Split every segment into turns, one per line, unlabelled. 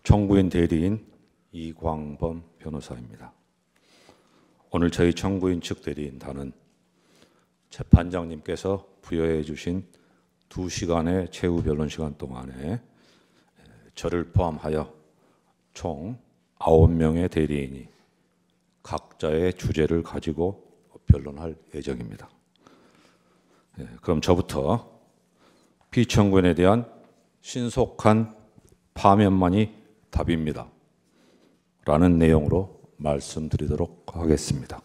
청구인 대리인 이광범 변호사입니다. 오늘 저희 청구인 측 대리인단은 재판장님께서 부여해 주신 2시간의 최후 변론 시간 동안에 저를 포함하여 총 9명의 대리인이 각자의 주제를 가지고 변론할 예정입니다. 그럼 저부터 피청구인에 대한 신속한 파면만이 답입니다. 라는 내용으로 말씀드리도록 하겠습니다.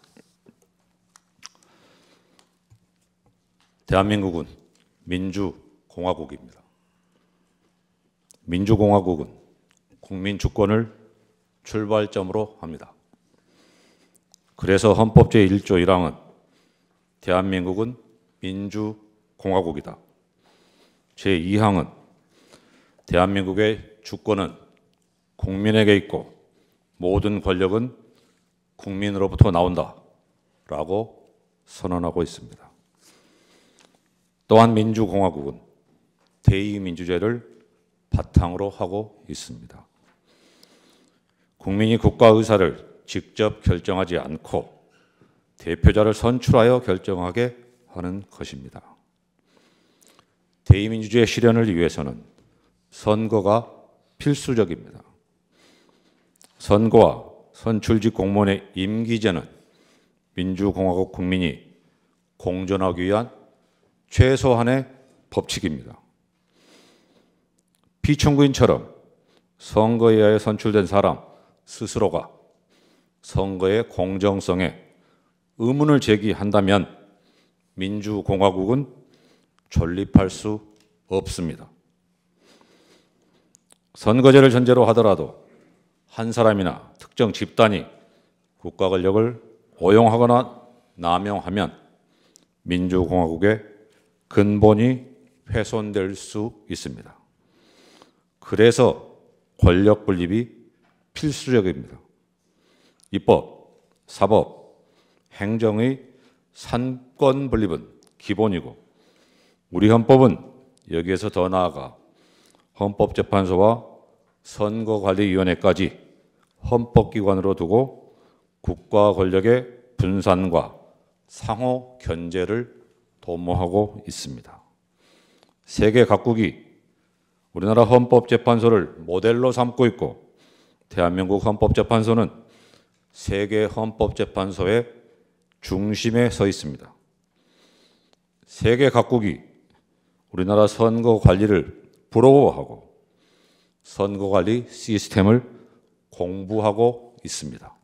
대한민국은 민주공화국입니다. 민주공화국은 국민 주권을 출발점으로 합니다. 그래서 헌법 제1조 1항은 대한민국은 민주공화국이다. 제2항은 대한민국의 주권은 국민에게 있고 모든 권력은 국민으로부터 나온다 라고 선언하고 있습니다. 또한 민주공화국은 대의민주제를 바탕으로 하고 있습니다. 국민이 국가 의사를 직접 결정하지 않고 대표자를 선출하여 결정하게 하는 것입니다. 대의민주주의 실현을 위해서는 선거가 필수적입니다. 선거와 선출직 공무원의 임기제는 민주공화국 국민이 공존하기 위한 최소한의 법칙입니다. 피청구인처럼 선거에 의하여 선출된 사람 스스로가 선거의 공정성에 의문을 제기한다면 민주공화국은 존립할 수 없습니다. 선거제를 전제로 하더라도 한 사람이나 특정 집단이 국가 권력을 오용하거나 남용하면 민주공화국의 근본이 훼손될 수 있습니다. 그래서 권력 분립이 필수적입니다. 입법, 사법, 행정의 산권 분립은 기본이고 우리 헌법은 여기에서 더 나아가 헌법재판소와 선거관리위원회까지 헌법기관으로 두고 국가 권력의 분산과 상호 견제를 도모하고 있습니다. 세계 각국이 우리나라 헌법재판소를 모델로 삼고 있고 대한민국 헌법재판소는 세계 헌법재판소의 중심에 서 있습니다. 세계 각국이 우리나라 선거 관리를 부러워하고 선거관리 시스템을 공부하고 있습니다.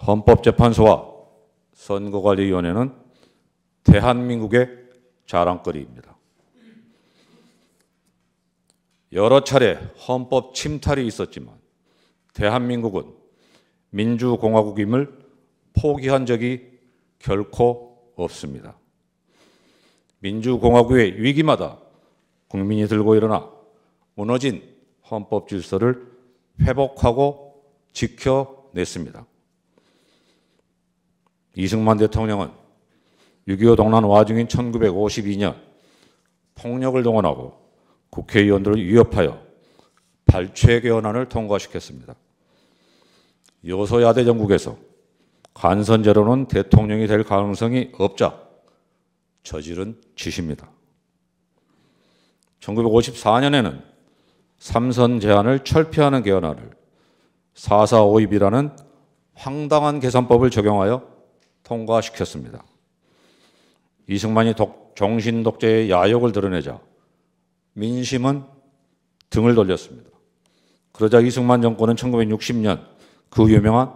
헌법재판소와 선거관리위원회는 대한민국의 자랑거리입니다. 여러 차례 헌법 침탈이 있었지만 대한민국은 민주공화국임을 포기한 적이 결코 없습니다. 민주공화국의 위기마다 국민이 들고 일어나 무너진 헌법 질서를 회복하고 지켜냈습니다. 이승만 대통령은 6.25 동란 와중인 1952년 폭력을 동원하고 국회의원들을 위협하여 발췌개헌안을 통과시켰습니다. 여소야대 정국에서 간선제로는 대통령이 될 가능성이 없자 저지른 짓입니다. 1954년에는 삼선 제한을 철폐하는 개헌안을 4.4.5입이라는 황당한 계산법을 적용하여 통과시켰습니다. 이승만이 정신 독재의 야욕을 드러내자 민심은 등을 돌렸습니다. 그러자 이승만 정권은 1960년 그 유명한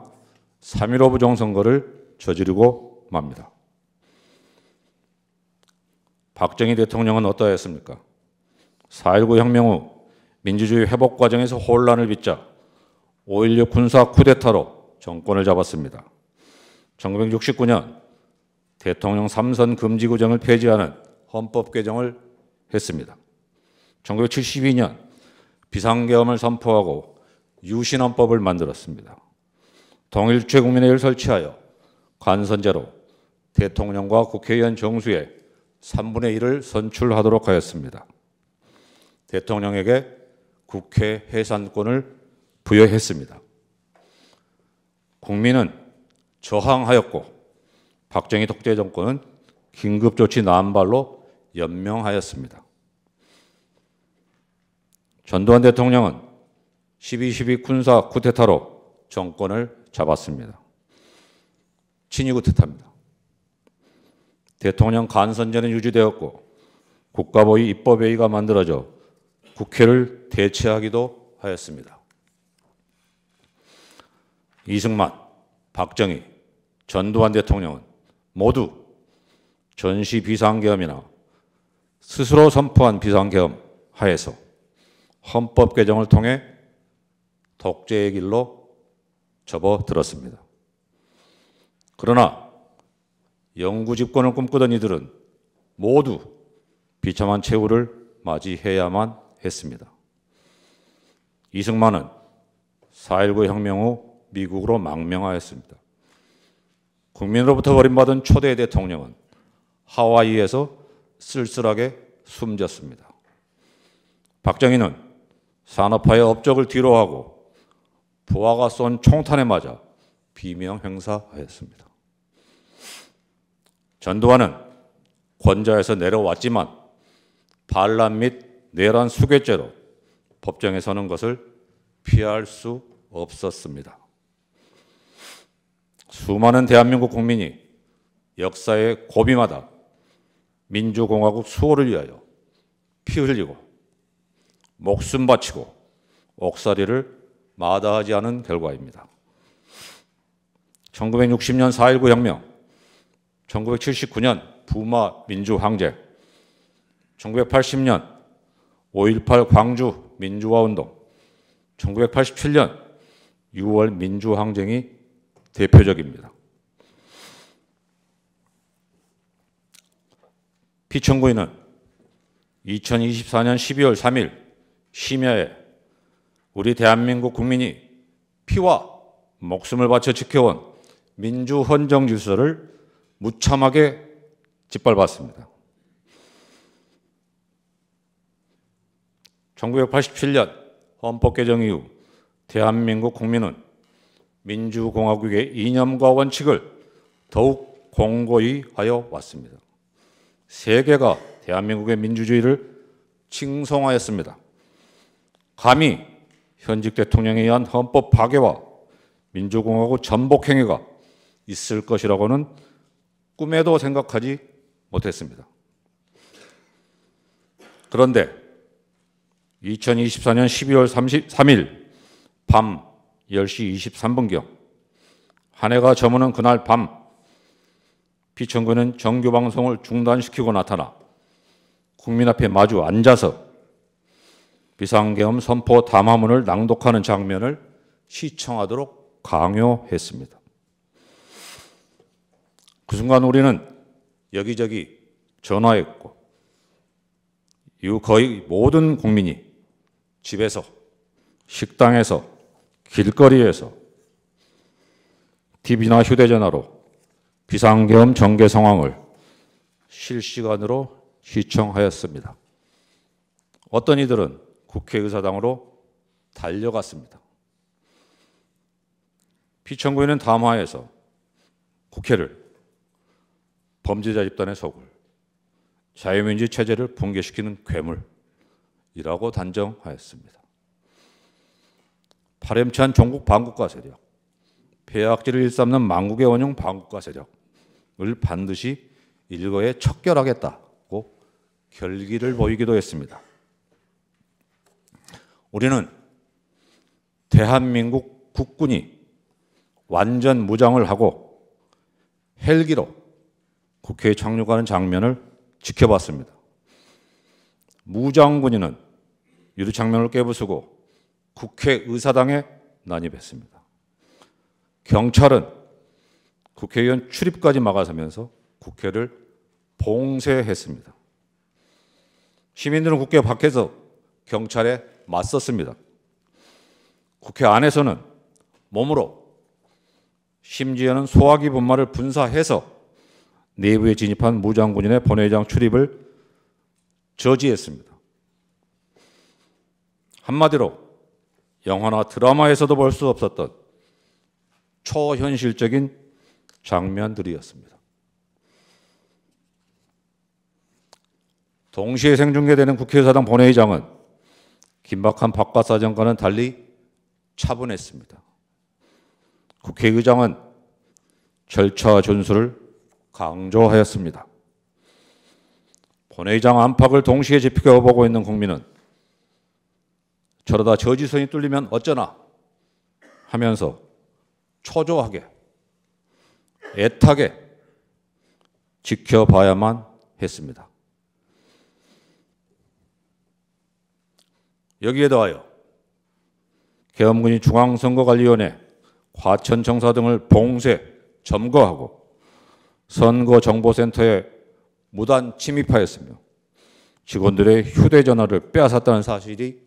3.15 부정선거를 저지르고 맙니다. 박정희 대통령은 어떠했습니까? 4.19 혁명 후 민주주의 회복 과정에서 혼란을 빚자 5.16 군사 쿠데타로 정권을 잡았습니다. 1969년 대통령 3선 금지 규정을 폐지하는 헌법 개정을 했습니다. 1972년 비상계엄을 선포하고 유신헌법을 만들었습니다. 통일주체국민회의를 설치하여 간선제로 대통령과 국회의원 정수의 3분의 1을 선출하도록 하였습니다. 대통령에게 국회 해산권을 부여했습니다. 국민은 저항하였고 박정희 독재 정권은 긴급조치 남발로 연명하였습니다. 전두환 대통령은 12.12 군사 쿠데타로 정권을 잡았습니다. 친위 쿠데타입니다. 대통령 간선제는 유지되었고 국가보위 입법회의가 만들어져 국회를 대체하기도 하였습니다. 이승만, 박정희, 전두환 대통령은 모두 전시 비상계엄이나 스스로 선포한 비상계엄 하에서 헌법 개정을 통해 독재의 길로 접어들었습니다. 그러나 영구 집권을 꿈꾸던 이들은 모두 비참한 최후를 맞이해야만 했습니다. 이승만은 4.19 혁명 후 미국으로 망명하였습니다. 국민으로부터 버림받은 초대 대통령은 하와이에서 쓸쓸하게 숨졌습니다. 박정희는 산업화의 업적을 뒤로하고 부하가 쏜 총탄에 맞아 비명행사하였습니다. 전두환은 권좌에서 내려왔지만 반란 및 내란 수괴죄로 법정에 서는 것을 피할 수 없었습니다. 수많은 대한민국 국민이 역사의 고비마다 민주공화국 수호를 위하여 피 흘리고 목숨 바치고 옥살이를 마다하지 않은 결과입니다. 1960년 4.19 혁명, 1979년 부마 민주항쟁, 1980년 5.18 광주 민주화운동, 1987년 6월 민주항쟁이 대표적입니다. 피청구인은 2024년 12월 3일 심야에 우리 대한민국 국민이 피와 목숨을 바쳐 지켜온 민주헌정 질서를 무참하게 짓밟았습니다. 1987년 헌법 개정 이후 대한민국 국민은 민주공화국의 이념과 원칙을 더욱 공고히 하여 왔습니다. 세계가 대한민국의 민주주의를 칭송하였습니다. 감히 현직 대통령에 의한 헌법 파괴와 민주공화국 전복 행위가 있을 것이라고는 꿈에도 생각하지 못했습니다. 그런데 2024년 12월 33일 밤 10시 23분경 한 해가 저무는 그날 밤 피청구는 정규방송을 중단시키고 나타나 국민 앞에 마주 앉아서 비상계엄 선포 담화문을 낭독하는 장면을 시청하도록 강요했습니다. 그 순간 우리는 여기저기 전화했고 이후 거의 모든 국민이 집에서, 식당에서, 길거리에서, TV나 휴대전화로 비상계엄 전개 상황을 실시간으로 시청하였습니다. 어떤 이들은 국회의사당으로 달려갔습니다. 피청구인은 담화에서 국회를 범죄자 집단의 소굴, 자유민주 체제를 붕괴시키는 괴물이라고 단정하였습니다. 파렴치한 종국 반국가 세력, 폐악질을 일삼는 망국의 원흉 반국가 세력을 반드시 일거에 척결하겠다고 결기를 보이기도 했습니다. 우리는 대한민국 국군이 완전 무장을 하고 헬기로 국회에 착륙하는 장면을 지켜봤습니다. 무장군인은 유리창문을 깨부수고 국회의사당에 난입했습니다. 경찰은 국회의원 출입까지 막아서면서 국회를 봉쇄했습니다. 시민들은 국회 밖에서 경찰에 맞섰습니다. 국회 안에서는 몸으로 심지어는 소화기 분말을 분사해서 내부에 진입한 무장군인의 본회의장 출입을 저지했습니다. 한마디로 영화나 드라마에서도 볼 수 없었던 초현실적인 장면들이었습니다. 동시에 생중계되는 국회의사당 본회의장은 긴박한 바깥 사정과는 달리 차분했습니다. 국회의장은 절차 준수를 강조하였습니다. 본회의장 안팎을 동시에 지켜보고 있는 국민은 저러다 저지선이 뚫리면 어쩌나 하면서 초조하게 애타게 지켜봐야만 했습니다. 여기에 더하여 계엄군이 중앙선거관리위원회, 과천청사 등을 봉쇄, 점거하고 선거정보센터에 무단 침입하였으며 직원들의 휴대전화를 빼앗았다는 사실이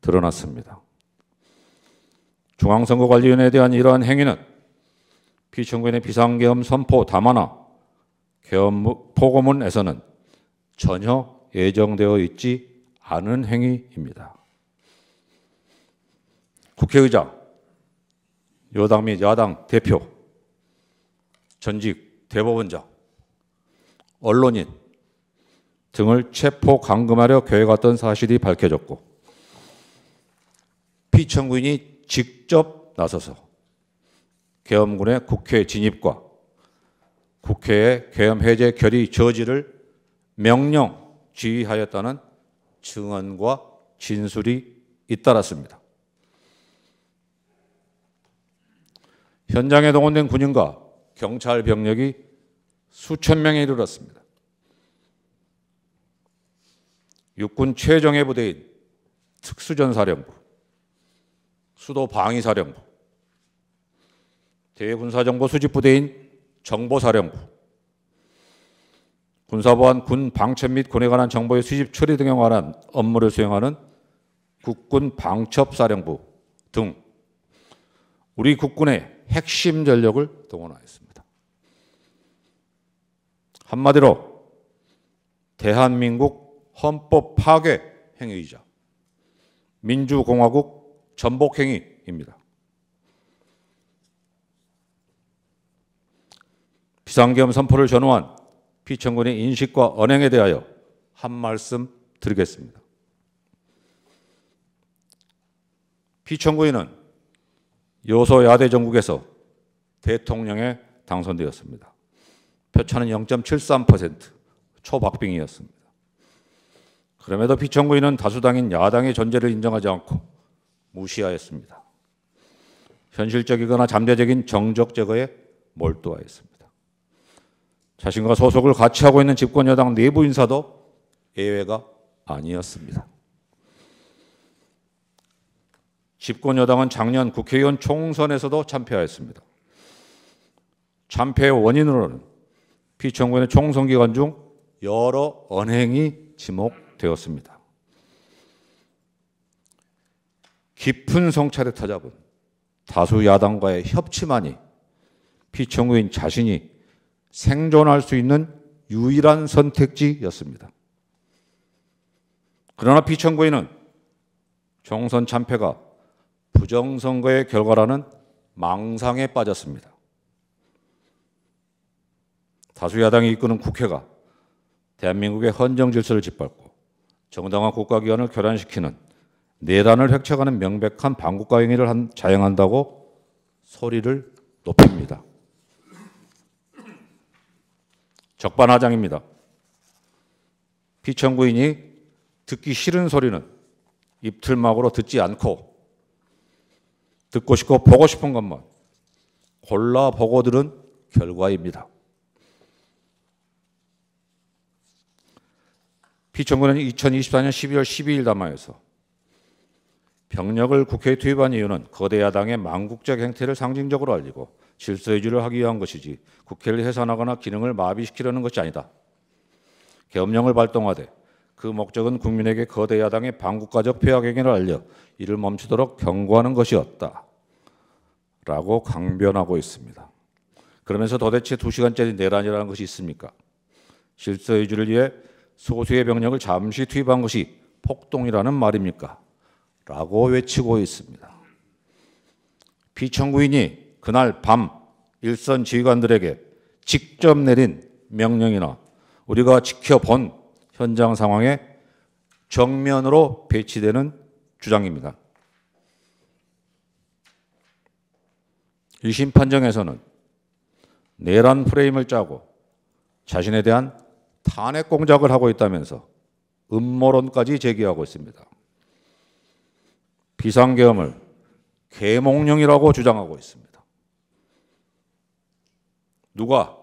드러났습니다. 중앙선거관리위원회에 대한 이러한 행위는 피청구인의 비상계엄 선포 담화나 계엄 포고문에서는 전혀 예정되어 있지 않은 행위입니다. 국회의장, 여당 및 야당 대표, 전직 대법원장, 언론인 등을 체포 감금하려 계획했던 사실이 밝혀졌고 피청구인이 직접 나서서 계엄군의 국회 진입과 국회의 계엄 해제 결의 저지를 명령 지휘하였다는 증언과 진술이 잇따랐습니다. 현장에 동원된 군인과 경찰 병력이 수천 명에 이르렀습니다. 육군 최정예 부대인 특수전사령부, 수도방위사령부, 대군사정보 수집부대인 정보사령부, 군사보안 군 방첩 및 군에 관한 정보의 수집 처리 등에 관한 업무를 수행하는 국군 방첩사령부 등 우리 국군의 핵심 전력을 동원하였습니다. 한마디로 대한민국 헌법 파괴 행위이자 민주공화국 전복 행위입니다. 비상계엄 선포를 전후한 피청군의 인식과 언행에 대하여 한 말씀 드리겠습니다. 피청구인은 여소야대 정국에서 대통령에 당선되었습니다. 표차는 0.73%, 초박빙이었습니다. 그럼에도 피청구인은 다수당인 야당의 존재를 인정하지 않고 무시하였습니다. 현실적이거나 잠재적인 정적 제거에 몰두하였습니다. 자신과 소속을 같이 하고 있는 집권 여당 내부 인사도 예외가 아니었습니다. 집권 여당은 작년 국회의원 총선에서도 참패하였습니다. 참패의 원인으로는 피청구인의 총선 기간 중 여러 언행이 지목되었습니다. 깊은 성찰에 타잡은 다수 야당과의 협치만이 피청구인 자신이 생존할 수 있는 유일한 선택지였습니다. 그러나 피청구인은 총선 참패가 부정선거의 결과라는 망상에 빠졌습니다. 다수 야당이 이끄는 국회가 대한민국의 헌정 질서를 짓밟고 정당한 국가기관을 교란시키는 내란을 획책하는 명백한 반국가 행위를 자행한다고 소리를 높입니다. 적반하장입니다. 피청구인이 듣기 싫은 소리는 입틀막으로 듣지 않고 듣고 싶고 보고 싶은 것만 골라보고 들은 결과입니다. 피청구는 2024년 12월 12일 담화에서 병력을 국회에 투입한 이유는 거대 야당의 망국적 행태를 상징적으로 알리고 질서 유지를 하기 위한 것이지 국회를 해산하거나 기능을 마비시키려는 것이 아니다. 계엄령을 발동하되 그 목적은 국민에게 거대 야당의 반국가적 폐악 행위를 알려 이를 멈추도록 경고하는 것이었다. 라고 강변하고 있습니다. 그러면서 도대체 2시간짜리 내란이라는 것이 있습니까? 질서 유지를 위해 소수의 병력을 잠시 투입한 것이 폭동이라는 말입니까? 라고 외치고 있습니다. 피청구인이 그날 밤 일선 지휘관들에게 직접 내린 명령이나 우리가 지켜본 현장 상황에 정면으로 배치되는 주장입니다. 1심 판정에서는 내란 프레임을 짜고 자신에 대한 탄핵 공작을 하고 있다면서 음모론까지 제기하고 있습니다. 비상계엄을 계몽령이라고 주장하고 있습니다. 누가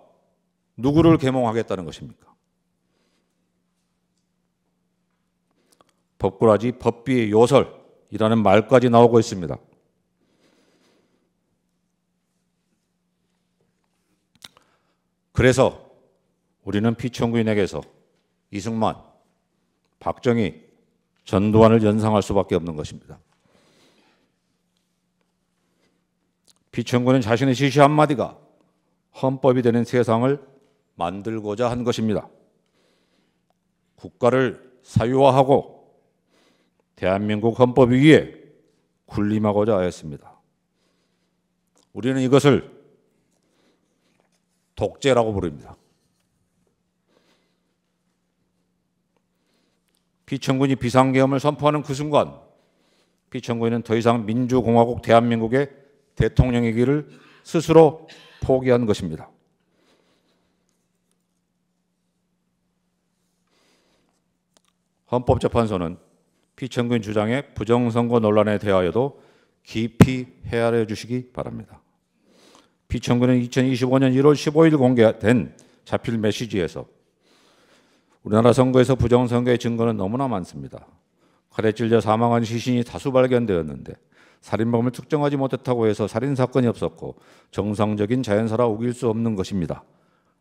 누구를 계몽하겠다는 것입니까? 법꾸라지 법비의 요설이라는 말까지 나오고 있습니다. 그래서 우리는 피청구인에게서 이승만, 박정희, 전두환을 연상할 수밖에 없는 것입니다. 피청구는 자신의 지시 한마디가 헌법이 되는 세상을 만들고자 한 것입니다. 국가를 사유화하고 대한민국 헌법 위에 군림하고자 하였습니다. 우리는 이것을 독재라고 부릅니다. 피청군이 비상계엄을 선포하는 그 순간 피청군은 더 이상 민주공화국 대한민국의 대통령이기를 스스로 포기한 것입니다. 헌법재판소는 피청구인 주장의 부정선거 논란에 대하여도 깊이 헤아려 주시기 바랍니다. 피청구는 2025년 1월 15일 공개된 자필 메시지에서 우리나라 선거에서 부정선거의 증거는 너무나 많습니다. 칼에 찔려 사망한 시신이 다수 발견되었는데 살인범을 특정하지 못했다고 해서 살인사건이 없었고 정상적인 자연사라 우길 수 없는 것입니다.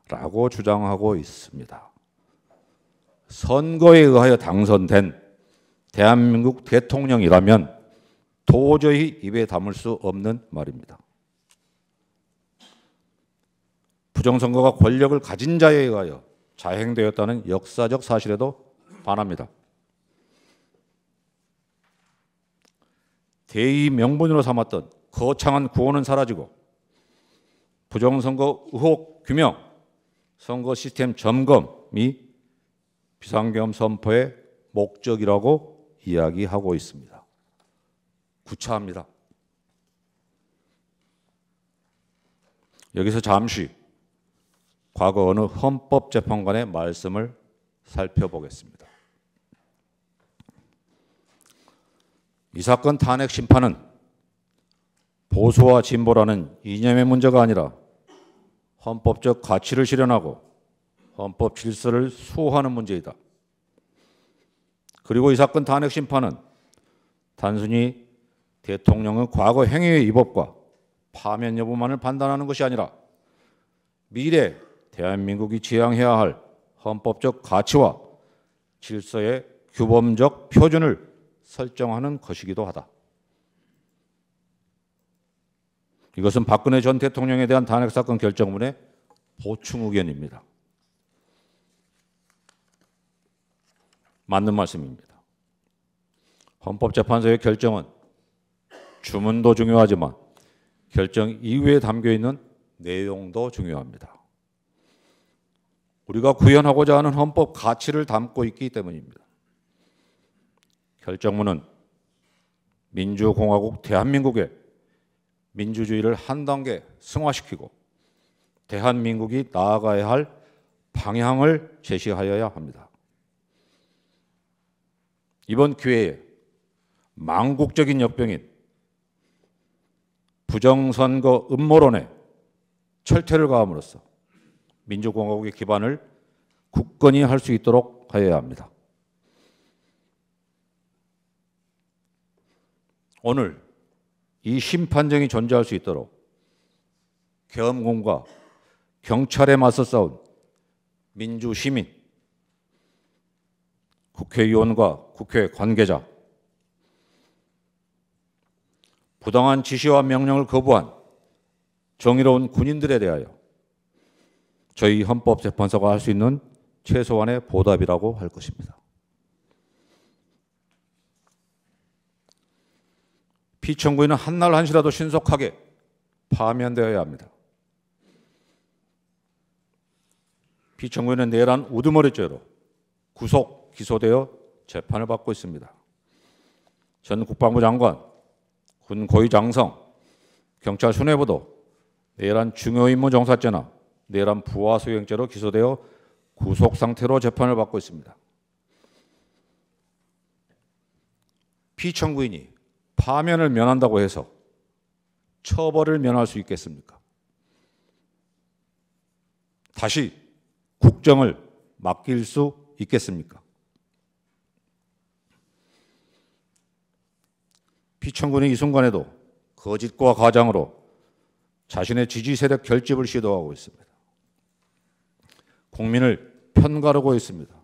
라고 주장하고 있습니다. 선거에 의하여 당선된 대한민국 대통령이라면 도저히 입에 담을 수 없는 말입니다. 부정선거가 권력을 가진 자에 의하여 자행되었다는 역사적 사실에도 반합니다. 대의 명분으로 삼았던 거창한 구호는 사라지고 부정선거 의혹 규명, 선거 시스템 점검이 비상계엄 선포의 목적이라고 이야기하고 있습니다. 구차합니다. 여기서 잠시 과거 어느 헌법재판관의 말씀을 살펴보겠습니다. 이 사건 탄핵 심판은 보수와 진보라는 이념의 문제가 아니라 헌법적 가치를 실현하고 헌법 질서를 수호하는 문제이다. 그리고 이 사건 탄핵 심판은 단순히 대통령의 과거 행위의 위법과 파면 여부만을 판단하는 것이 아니라 미래 대한민국이 지향해야 할 헌법적 가치와 질서의 규범적 표준을 설정하는 것이기도 하다. 이것은 박근혜 전 대통령에 대한 탄핵사건 결정문의 보충 의견입니다. 맞는 말씀입니다. 헌법재판소의 결정은 주문도 중요하지만 결정 이후에 담겨있는 내용도 중요합니다. 우리가 구현하고자 하는 헌법 가치를 담고 있기 때문입니다. 결정문은 민주공화국 대한민국의 민주주의를 한 단계 승화시키고 대한민국이 나아가야 할 방향을 제시하여야 합니다. 이번 기회에 망국적인 역병인 부정선거 음모론에 철퇴를 가함으로써 민주공화국의 기반을 굳건히 할 수 있도록 하여야 합니다. 오늘 이 심판정이 존재할 수 있도록 계엄군과 경찰에 맞서 싸운 민주시민, 국회의원과 국회 관계자, 부당한 지시와 명령을 거부한 정의로운 군인들에 대하여 저희 헌법재판소가 할 수 있는 최소한의 보답이라고 할 것입니다. 피청구인은 한날 한시라도 신속하게 파면되어야 합니다. 피청구인은 내란 우두머리죄로 구속, 기소되어 재판을 받고 있습니다. 전 국방부 장관, 군 고위 장성, 경찰 수뇌부도 내란 중요임무 종사죄나 내란 부하 수행죄로 기소되어 구속 상태로 재판을 받고 있습니다. 피청구인이 파면을 면한다고 해서 처벌을 면할 수 있겠습니까? 다시 국정을 맡길 수 있겠습니까? 피청구인이 이 순간에도 거짓과 가장으로 자신의 지지 세력 결집을 시도하고 있습니다. 국민을 편가르고 있습니다.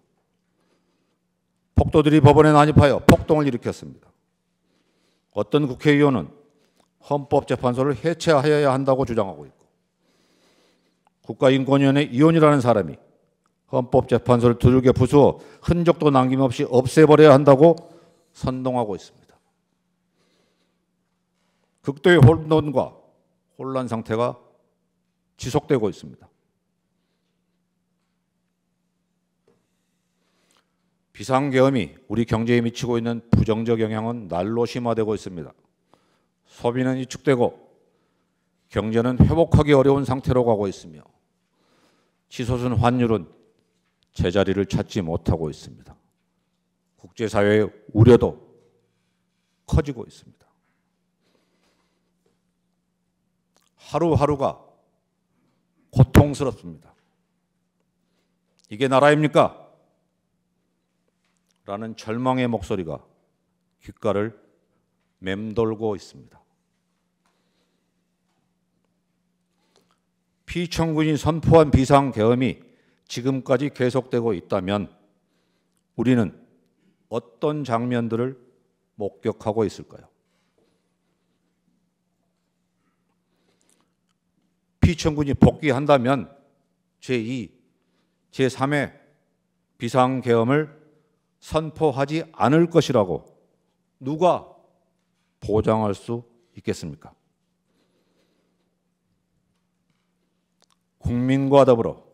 폭도들이 법원에 난입하여 폭동을 일으켰습니다. 어떤 국회의원은 헌법재판소를 해체하여야 한다고 주장하고 있고, 국가인권위원회 위원이라는 사람이 헌법재판소를 두들겨 부수어 흔적도 남김없이 없애버려야 한다고 선동하고 있습니다. 극도의 혼돈과 혼란 상태가 지속되고 있습니다. 비상계엄이 우리 경제에 미치고 있는 부정적 영향은 날로 심화되고 있습니다. 소비는 위축되고 경제는 회복하기 어려운 상태로 가고 있으며 치솟은 환율은 제자리를 찾지 못하고 있습니다. 국제사회의 우려도 커지고 있습니다. 하루하루가 고통스럽습니다. 이게 나라입니까? 라는 절망의 목소리가 귓가를 맴돌고 있습니다. 피청구인이 선포한 비상계엄이 지금까지 계속되고 있다면 우리는 어떤 장면들을 목격하고 있을까요? 피청구인이 복귀한다면 제2, 제3의 비상계엄을 선포하지 않을 것이라고 누가 보장할 수 있겠습니까? 국민과 더불어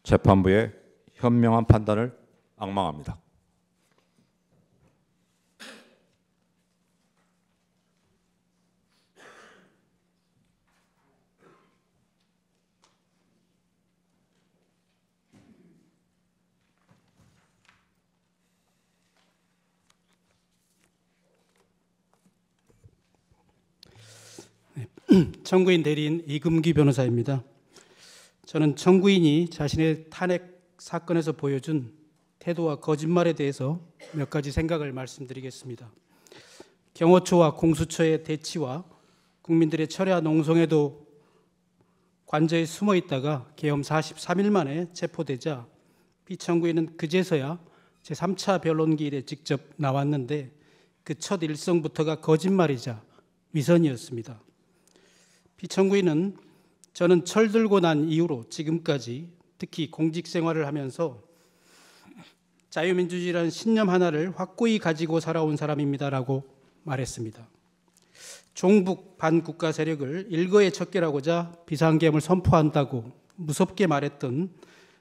재판부의 현명한 판단을 악망합니다.
청구인 대리인 이금기 변호사입니다. 저는 청구인이 자신의 탄핵 사건에서 보여준 태도와 거짓말에 대해서 몇 가지 생각을 말씀드리겠습니다. 경호처와 공수처의 대치와 국민들의 철야 농성에도 관저에 숨어 있다가 계엄 43일 만에 체포되자 피청구인은 그제서야 제3차 변론기일에 직접 나왔는데 그 첫 일성부터가 거짓말이자 위선이었습니다. 피청구인은 저는 철들고 난 이후로 지금까지 특히 공직 생활을 하면서 자유민주주의라는 신념 하나를 확고히 가지고 살아온 사람입니다라고 말했습니다. 종북 반국가 세력을 일거에 척결하고자 비상계엄을 선포한다고 무섭게 말했던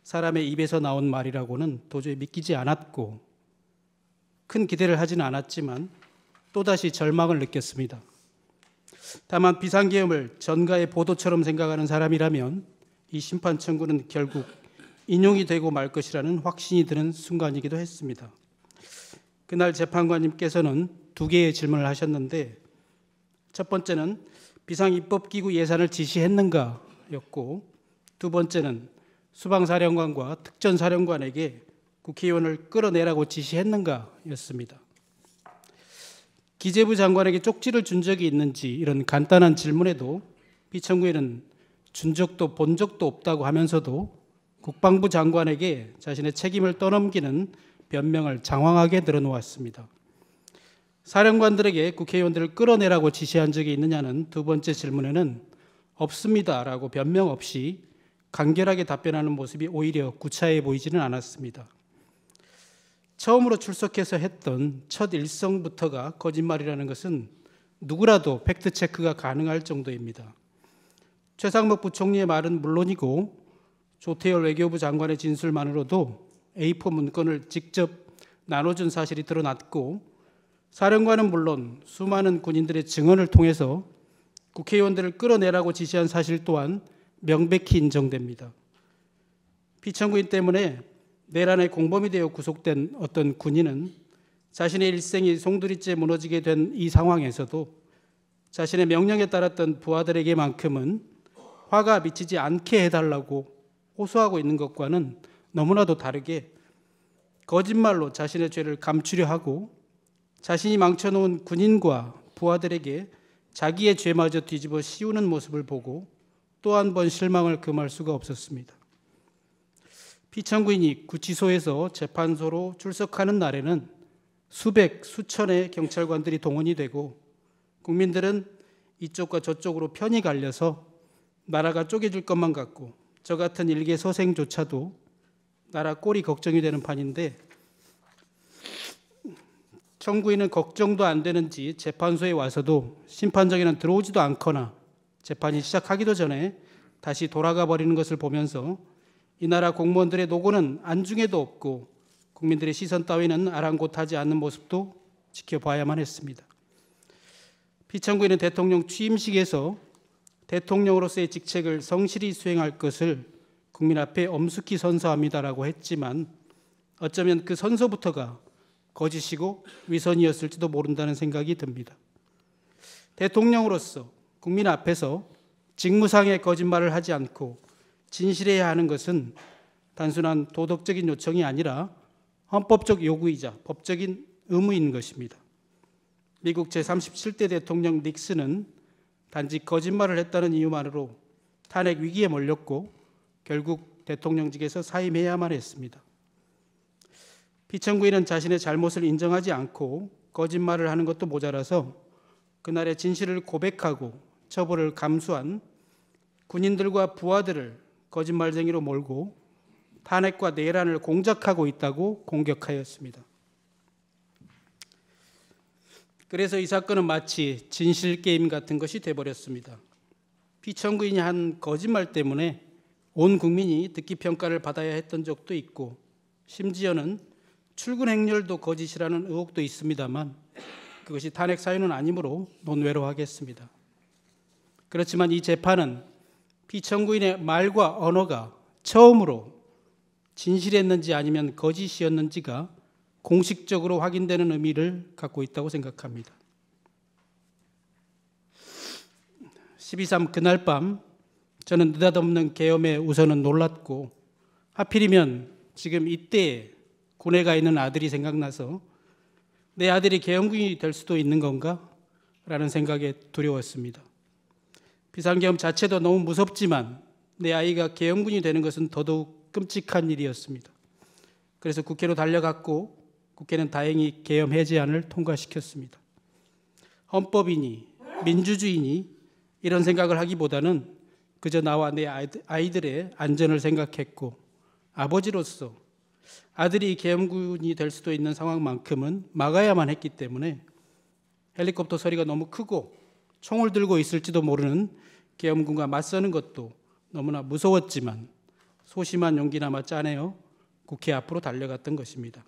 사람의 입에서 나온 말이라고는 도저히 믿기지 않았고 큰 기대를 하지는 않았지만 또다시 절망을 느꼈습니다. 다만 비상계엄을 전가의 보도처럼 생각하는 사람이라면 이 심판 청구는 결국 인용이 되고 말 것이라는 확신이 드는 순간이기도 했습니다. 그날 재판관님께서는 두 개의 질문을 하셨는데 첫 번째는 비상입법기구 예산을 지시했는가였고 두 번째는 수방사령관과 특전사령관에게 국회의원을 끌어내라고 지시했는가였습니다. 기재부 장관에게 쪽지를 준 적이 있는지 이런 간단한 질문에도 피청구인은 준 적도 본 적도 없다고 하면서도 국방부 장관에게 자신의 책임을 떠넘기는 변명을 장황하게 늘어놓았습니다. 사령관들에게 국회의원들을 끌어내라고 지시한 적이 있느냐는 두 번째 질문에는 없습니다라고 변명 없이 간결하게 답변하는 모습이 오히려 구차해 보이지는 않았습니다. 처음으로 출석해서 했던 첫 일성부터가 거짓말이라는 것은 누구라도 팩트체크가 가능할 정도입니다. 최상목 부총리의 말은 물론이고 조태열 외교부 장관의 진술만으로도 A4 문건을 직접 나눠준 사실이 드러났고, 사령관은 물론 수많은 군인들의 증언을 통해서 국회의원들을 끌어내라고 지시한 사실 또한 명백히 인정됩니다. 피청구인 때문에 내란의 공범이 되어 구속된 어떤 군인은 자신의 일생이 송두리째 무너지게 된 이 상황에서도 자신의 명령에 따랐던 부하들에게만큼은 화가 미치지 않게 해달라고 호소하고 있는 것과는 너무나도 다르게 거짓말로 자신의 죄를 감추려 하고 자신이 망쳐놓은 군인과 부하들에게 자기의 죄마저 뒤집어 씌우는 모습을 보고 또 한 번 실망을 금할 수가 없었습니다. 피청구인이 구치소에서 재판소로 출석하는 날에는 수백, 수천의 경찰관들이 동원이 되고 국민들은 이쪽과 저쪽으로 편이 갈려서 나라가 쪼개질 것만 같고 저 같은 일개 서생조차도 나라 꼴이 걱정이 되는 판인데, 청구인은 걱정도 안 되는지 재판소에 와서도 심판정에는 들어오지도 않거나 재판이 시작하기도 전에 다시 돌아가 버리는 것을 보면서 이 나라 공무원들의 노고는 안중에도 없고 국민들의 시선 따위는 아랑곳하지 않는 모습도 지켜봐야만 했습니다. 피청구인은 대통령 취임식에서 대통령으로서의 직책을 성실히 수행할 것을 국민 앞에 엄숙히 선서합니다라고 했지만 어쩌면 그 선서부터가 거짓이고 위선이었을지도 모른다는 생각이 듭니다. 대통령으로서 국민 앞에서 직무상의 거짓말을 하지 않고 진실해야 하는 것은 단순한 도덕적인 요청이 아니라 헌법적 요구이자 법적인 의무인 것입니다. 미국 제37대 대통령 닉슨은 단지 거짓말을 했다는 이유만으로 탄핵 위기에 몰렸고 결국 대통령직에서 사임해야만 했습니다. 피청구인은 자신의 잘못을 인정하지 않고 거짓말을 하는 것도 모자라서 그날의 진실을 고백하고 처벌을 감수한 군인들과 부하들을 거짓말쟁이로 몰고 탄핵과 내란을 공작하고 있다고 공격하였습니다. 그래서 이 사건은 마치 진실게임 같은 것이 돼버렸습니다. 피청구인이 한 거짓말 때문에 온 국민이 듣기평가를 받아야 했던 적도 있고 심지어는 출근 행렬도 거짓이라는 의혹도 있습니다만 그것이 탄핵 사유는 아니므로 논외로 하겠습니다. 그렇지만 이 재판은 피청구인의 말과 언어가 처음으로 진실했는지 아니면 거짓이었는지가 공식적으로 확인되는 의미를 갖고 있다고 생각합니다. 12.3 그날 밤 저는 느닷없는 계엄에 우선은 놀랐고 하필이면 지금 이때에 군에 가 있는 아들이 생각나서 내 아들이 계엄군이 될 수도 있는 건가? 라는 생각에 두려웠습니다. 비상계엄 자체도 너무 무섭지만 내 아이가 계엄군이 되는 것은 더더욱 끔찍한 일이었습니다. 그래서 국회로 달려갔고 국회는 다행히 계엄 해제안을 통과시켰습니다. 헌법이니 민주주의니 이런 생각을 하기보다는 그저 나와 내 아이들의 안전을 생각했고 아버지로서 아들이 계엄군이 될 수도 있는 상황만큼은 막아야만 했기 때문에 헬리콥터 소리가 너무 크고 총을 들고 있을지도 모르는 계엄군과 맞서는 것도 너무나 무서웠지만 소심한 용기나마 짜내어 국회 앞으로 달려갔던 것입니다.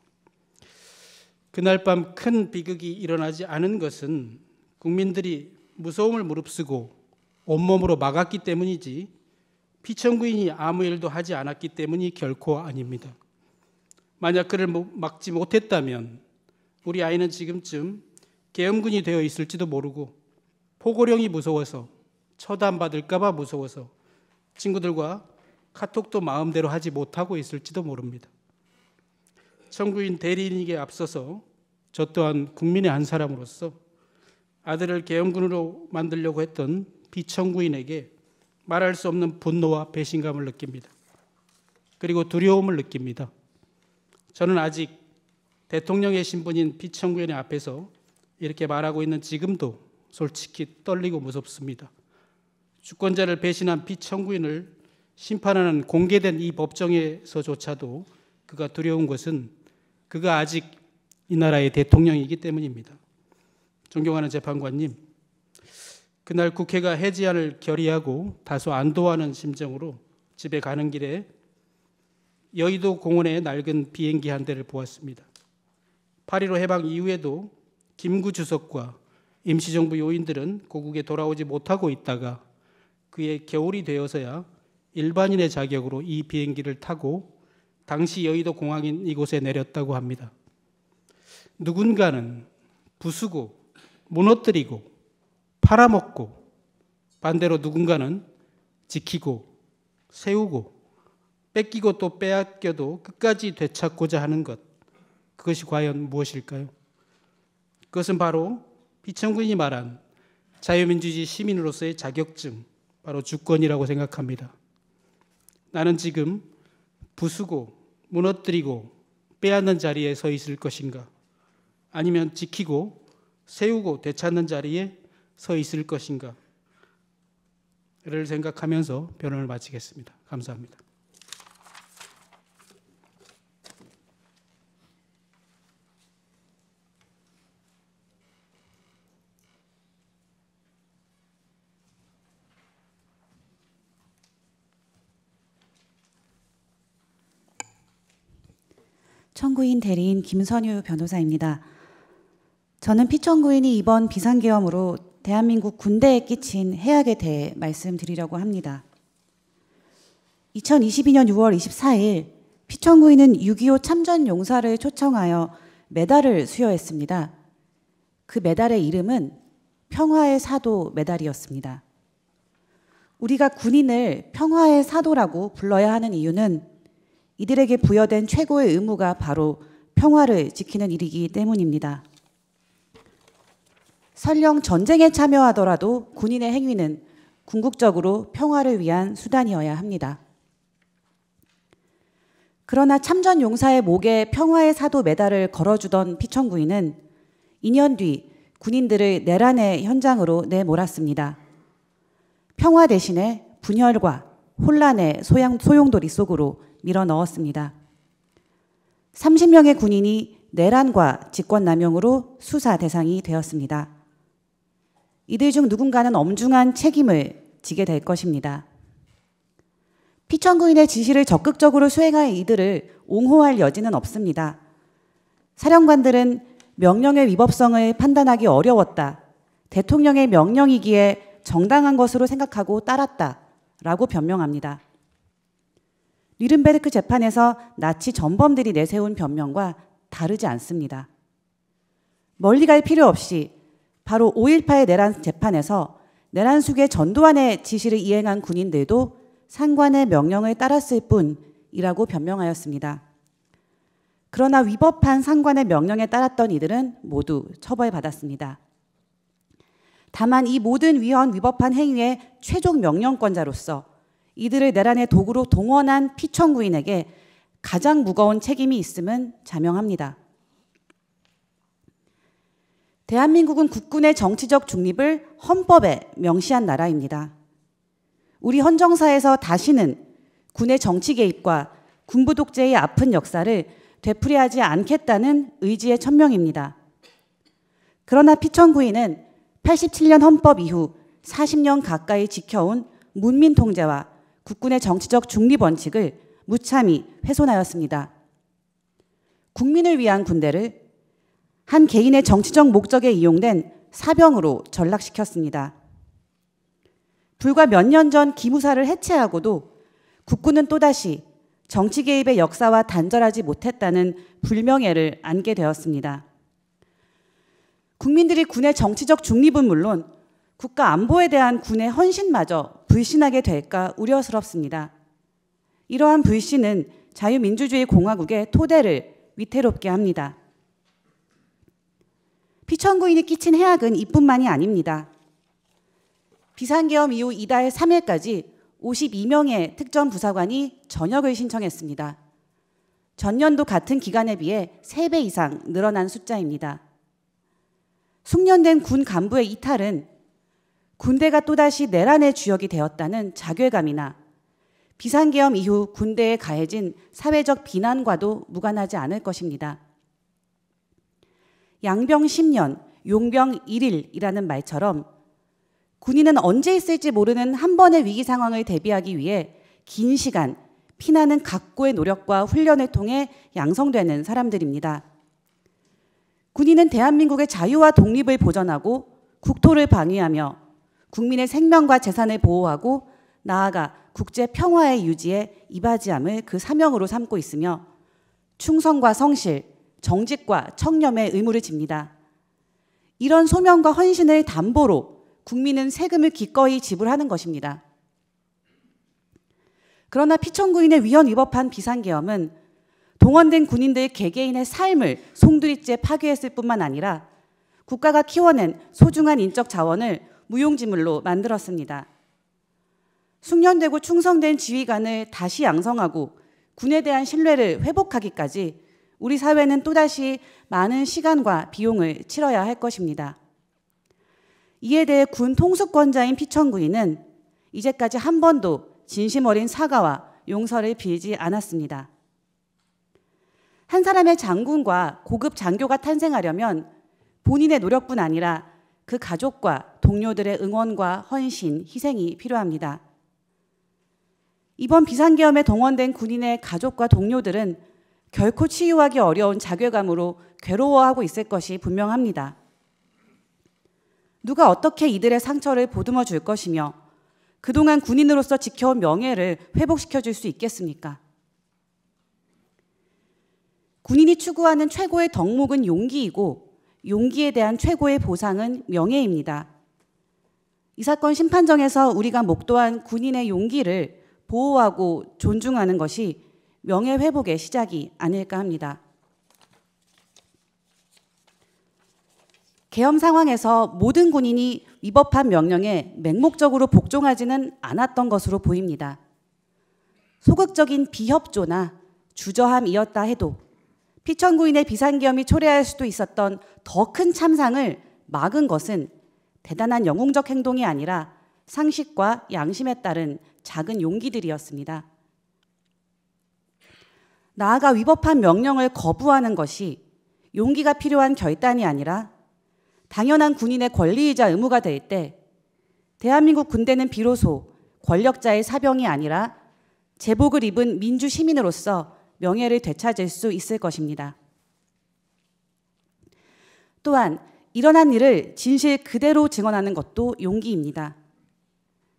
그날 밤 큰 비극이 일어나지 않은 것은 국민들이 무서움을 무릅쓰고 온몸으로 막았기 때문이지 피청구인이 아무 일도 하지 않았기 때문이 결코 아닙니다. 만약 그를 막지 못했다면 우리 아이는 지금쯤 계엄군이 되어 있을지도 모르고 포고령이 무서워서 처단받을까 봐 무서워서 친구들과 카톡도 마음대로 하지 못하고 있을지도 모릅니다. 청구인 대리인에게 앞서서 저 또한 국민의 한 사람으로서 아들을 계엄군으로 만들려고 했던 피청구인에게 말할 수 없는 분노와 배신감을 느낍니다. 그리고 두려움을 느낍니다. 저는 아직 대통령의 신분인 피청구인의 앞에서 이렇게 말하고 있는 지금도 솔직히 떨리고 무섭습니다. 주권자를 배신한 피청구인을 심판하는 공개된 이 법정에서조차도 그가 두려운 것은 그가 아직 이 나라의 대통령이기 때문입니다. 존경하는 재판관님, 그날 국회가 해지안을 결의하고 다소 안도하는 심정으로 집에 가는 길에 여의도 공원의 낡은 비행기 한 대를 보았습니다. 8.15 해방 이후에도 김구 주석과 임시정부 요인들은 고국에 돌아오지 못하고 있다가 그의 겨울이 되어서야 일반인의 자격으로 이 비행기를 타고 당시 여의도 공항인 이곳에 내렸다고 합니다. 누군가는 부수고 무너뜨리고 팔아먹고, 반대로 누군가는 지키고 세우고 뺏기고 또 빼앗겨도 끝까지 되찾고자 하는 것, 그것이 과연 무엇일까요? 그것은 바로 피청구인이 말한 자유민주주의 시민으로서의 자격증, 바로 주권이라고 생각합니다. 나는 지금 부수고 무너뜨리고 빼앗는 자리에 서 있을 것인가, 아니면 지키고 세우고 되찾는 자리에 서 있을 것인가를 생각하면서 변론을 마치겠습니다. 감사합니다.
청구인 대리인 김선유 변호사입니다. 저는 피청구인이 이번 비상계엄으로 대한민국 군대에 끼친 해악에 대해 말씀드리려고 합니다. 2022년 6월 24일 피청구인은 6.25 참전용사를 초청하여 메달을 수여했습니다. 그 메달의 이름은 평화의 사도 메달이었습니다. 우리가 군인을 평화의 사도라고 불러야 하는 이유는 이들에게 부여된 최고의 의무가 바로 평화를 지키는 일이기 때문입니다. 설령 전쟁에 참여하더라도 군인의 행위는 궁극적으로 평화를 위한 수단이어야 합니다. 그러나 참전 용사의 목에 평화의 사도 메달을 걸어주던 피청구인은 2년 뒤 군인들을 내란의 현장으로 내몰았습니다. 평화 대신에 분열과 혼란의 소용돌이 속으로 밀어 넣었습니다. 30명의 군인이 내란과 직권남용으로 수사 대상이 되었습니다. 이들 중 누군가는 엄중한 책임을 지게 될 것입니다. 피청구인의 지시를 적극적으로 수행할 이들을 옹호할 여지는 없습니다. 사령관들은 명령의 위법성을 판단하기 어려웠다, 대통령의 명령이기에 정당한 것으로 생각하고 따랐다라고 변명합니다. 뉘른베르크 재판에서 나치 전범들이 내세운 변명과 다르지 않습니다. 멀리 갈 필요 없이 바로 5.18 내란 재판에서 내란 수계 전두환의 지시를 이행한 군인들도 상관의 명령을 따랐을 뿐이라고 변명하였습니다. 그러나 위법한 상관의 명령에 따랐던 이들은 모두 처벌받았습니다. 다만 이 모든 위법한 행위의 최종 명령권자로서 이들을 내란의 도구로 동원한 피청구인에게 가장 무거운 책임이 있음은 자명합니다. 대한민국은 국군의 정치적 중립을 헌법에 명시한 나라입니다. 우리 헌정사에서 다시는 군의 정치 개입과 군부 독재의 아픈 역사를 되풀이하지 않겠다는 의지의 천명입니다. 그러나 피청구인은 87년 헌법 이후 40년 가까이 지켜온 문민 통제와 국군의 정치적 중립 원칙을 무참히 훼손하였습니다. 국민을 위한 군대를 한 개인의 정치적 목적에 이용된 사병으로 전락시켰습니다. 불과 몇 년 전 기무사를 해체하고도 국군은 또다시 정치 개입의 역사와 단절하지 못했다는 불명예를 안게 되었습니다. 국민들이 군의 정치적 중립은 물론 국가 안보에 대한 군의 헌신마저 불신하게 될까 우려스럽습니다. 이러한 불신은 자유민주주의 공화국의 토대를 위태롭게 합니다. 피청구인이 끼친 해악은 이뿐만이 아닙니다. 비상계엄 이후 이달 3일까지 52명의 특전부사관이 전역을 신청했습니다. 전년도 같은 기간에 비해 3배 이상 늘어난 숫자입니다. 숙련된 군 간부의 이탈은 군대가 또다시 내란의 주역이 되었다는 자괴감이나 비상계엄 이후 군대에 가해진 사회적 비난과도 무관하지 않을 것입니다. 양병 10년, 용병 1일이라는 말처럼 군인은 언제 있을지 모르는 한 번의 위기 상황을 대비하기 위해 긴 시간 피나는 각고의 노력과 훈련을 통해 양성되는 사람들입니다. 군인은 대한민국의 자유와 독립을 보전하고 국토를 방위하며 국민의 생명과 재산을 보호하고 나아가 국제 평화의 유지에 이바지함을 그 사명으로 삼고 있으며 충성과 성실, 정직과 청렴의 의무를 집니다. 이런 소명과 헌신을 담보로 국민은 세금을 기꺼이 지불하는 것입니다. 그러나 피천구인의 위헌 위법한 비상계엄은 동원된 군인들 개개인의 삶을 송두리째 파괴했을 뿐만 아니라 국가가 키워낸 소중한 인적 자원을 무용지물로 만들었습니다. 숙련되고 충성된 지휘관을 다시 양성하고 군에 대한 신뢰를 회복하기까지 우리 사회는 또다시 많은 시간과 비용을 치러야 할 것입니다. 이에 대해 군 통수권자인 피천구인은 이제까지 한 번도 진심 어린 사과와 용서를 빌지 않았습니다. 한 사람의 장군과 고급 장교가 탄생하려면 본인의 노력뿐 아니라 그 가족과 동료들의 응원과 헌신, 희생이 필요합니다. 이번 비상계엄에 동원된 군인의 가족과 동료들은 결코 치유하기 어려운 자괴감으로 괴로워하고 있을 것이 분명합니다. 누가 어떻게 이들의 상처를 보듬어 줄 것이며 그동안 군인으로서 지켜온 명예를 회복시켜 줄 수 있겠습니까? 군인이 추구하는 최고의 덕목은 용기이고 용기에 대한 최고의 보상은 명예입니다. 이 사건 심판정에서 우리가 목도한 군인의 용기를 보호하고 존중하는 것이 명예회복의 시작이 아닐까 합니다. 계엄 상황에서 모든 군인이 위법한 명령에 맹목적으로 복종하지는 않았던 것으로 보입니다. 소극적인 비협조나 주저함이었다 해도 피천구인의 비상계엄이 초래할 수도 있었던 더 큰 참상을 막은 것은 대단한 영웅적 행동이 아니라 상식과 양심에 따른 작은 용기들이었습니다. 나아가 위법한 명령을 거부하는 것이 용기가 필요한 결단이 아니라 당연한 군인의 권리이자 의무가 될 때 대한민국 군대는 비로소 권력자의 사병이 아니라 제복을 입은 민주 시민으로서 명예를 되찾을 수 있을 것입니다. 또한 일어난 일을 진실 그대로 증언하는 것도 용기입니다.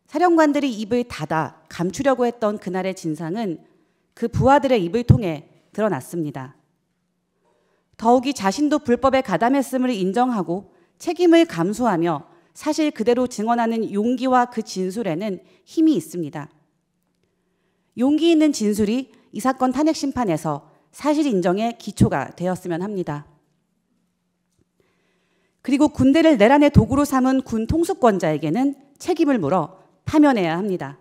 사령관들이 입을 닫아 감추려고 했던 그날의 진상은 그 부하들의 입을 통해 드러났습니다. 더욱이 자신도 불법에 가담했음을 인정하고 책임을 감수하며 사실 그대로 증언하는 용기와 그 진술에는 힘이 있습니다. 용기 있는 진술이 이 사건 탄핵 심판에서 사실 인정의 기초가 되었으면 합니다. 그리고 군대를 내란의 도구로 삼은 군 통수권자에게는 책임을 물어 파면해야 합니다.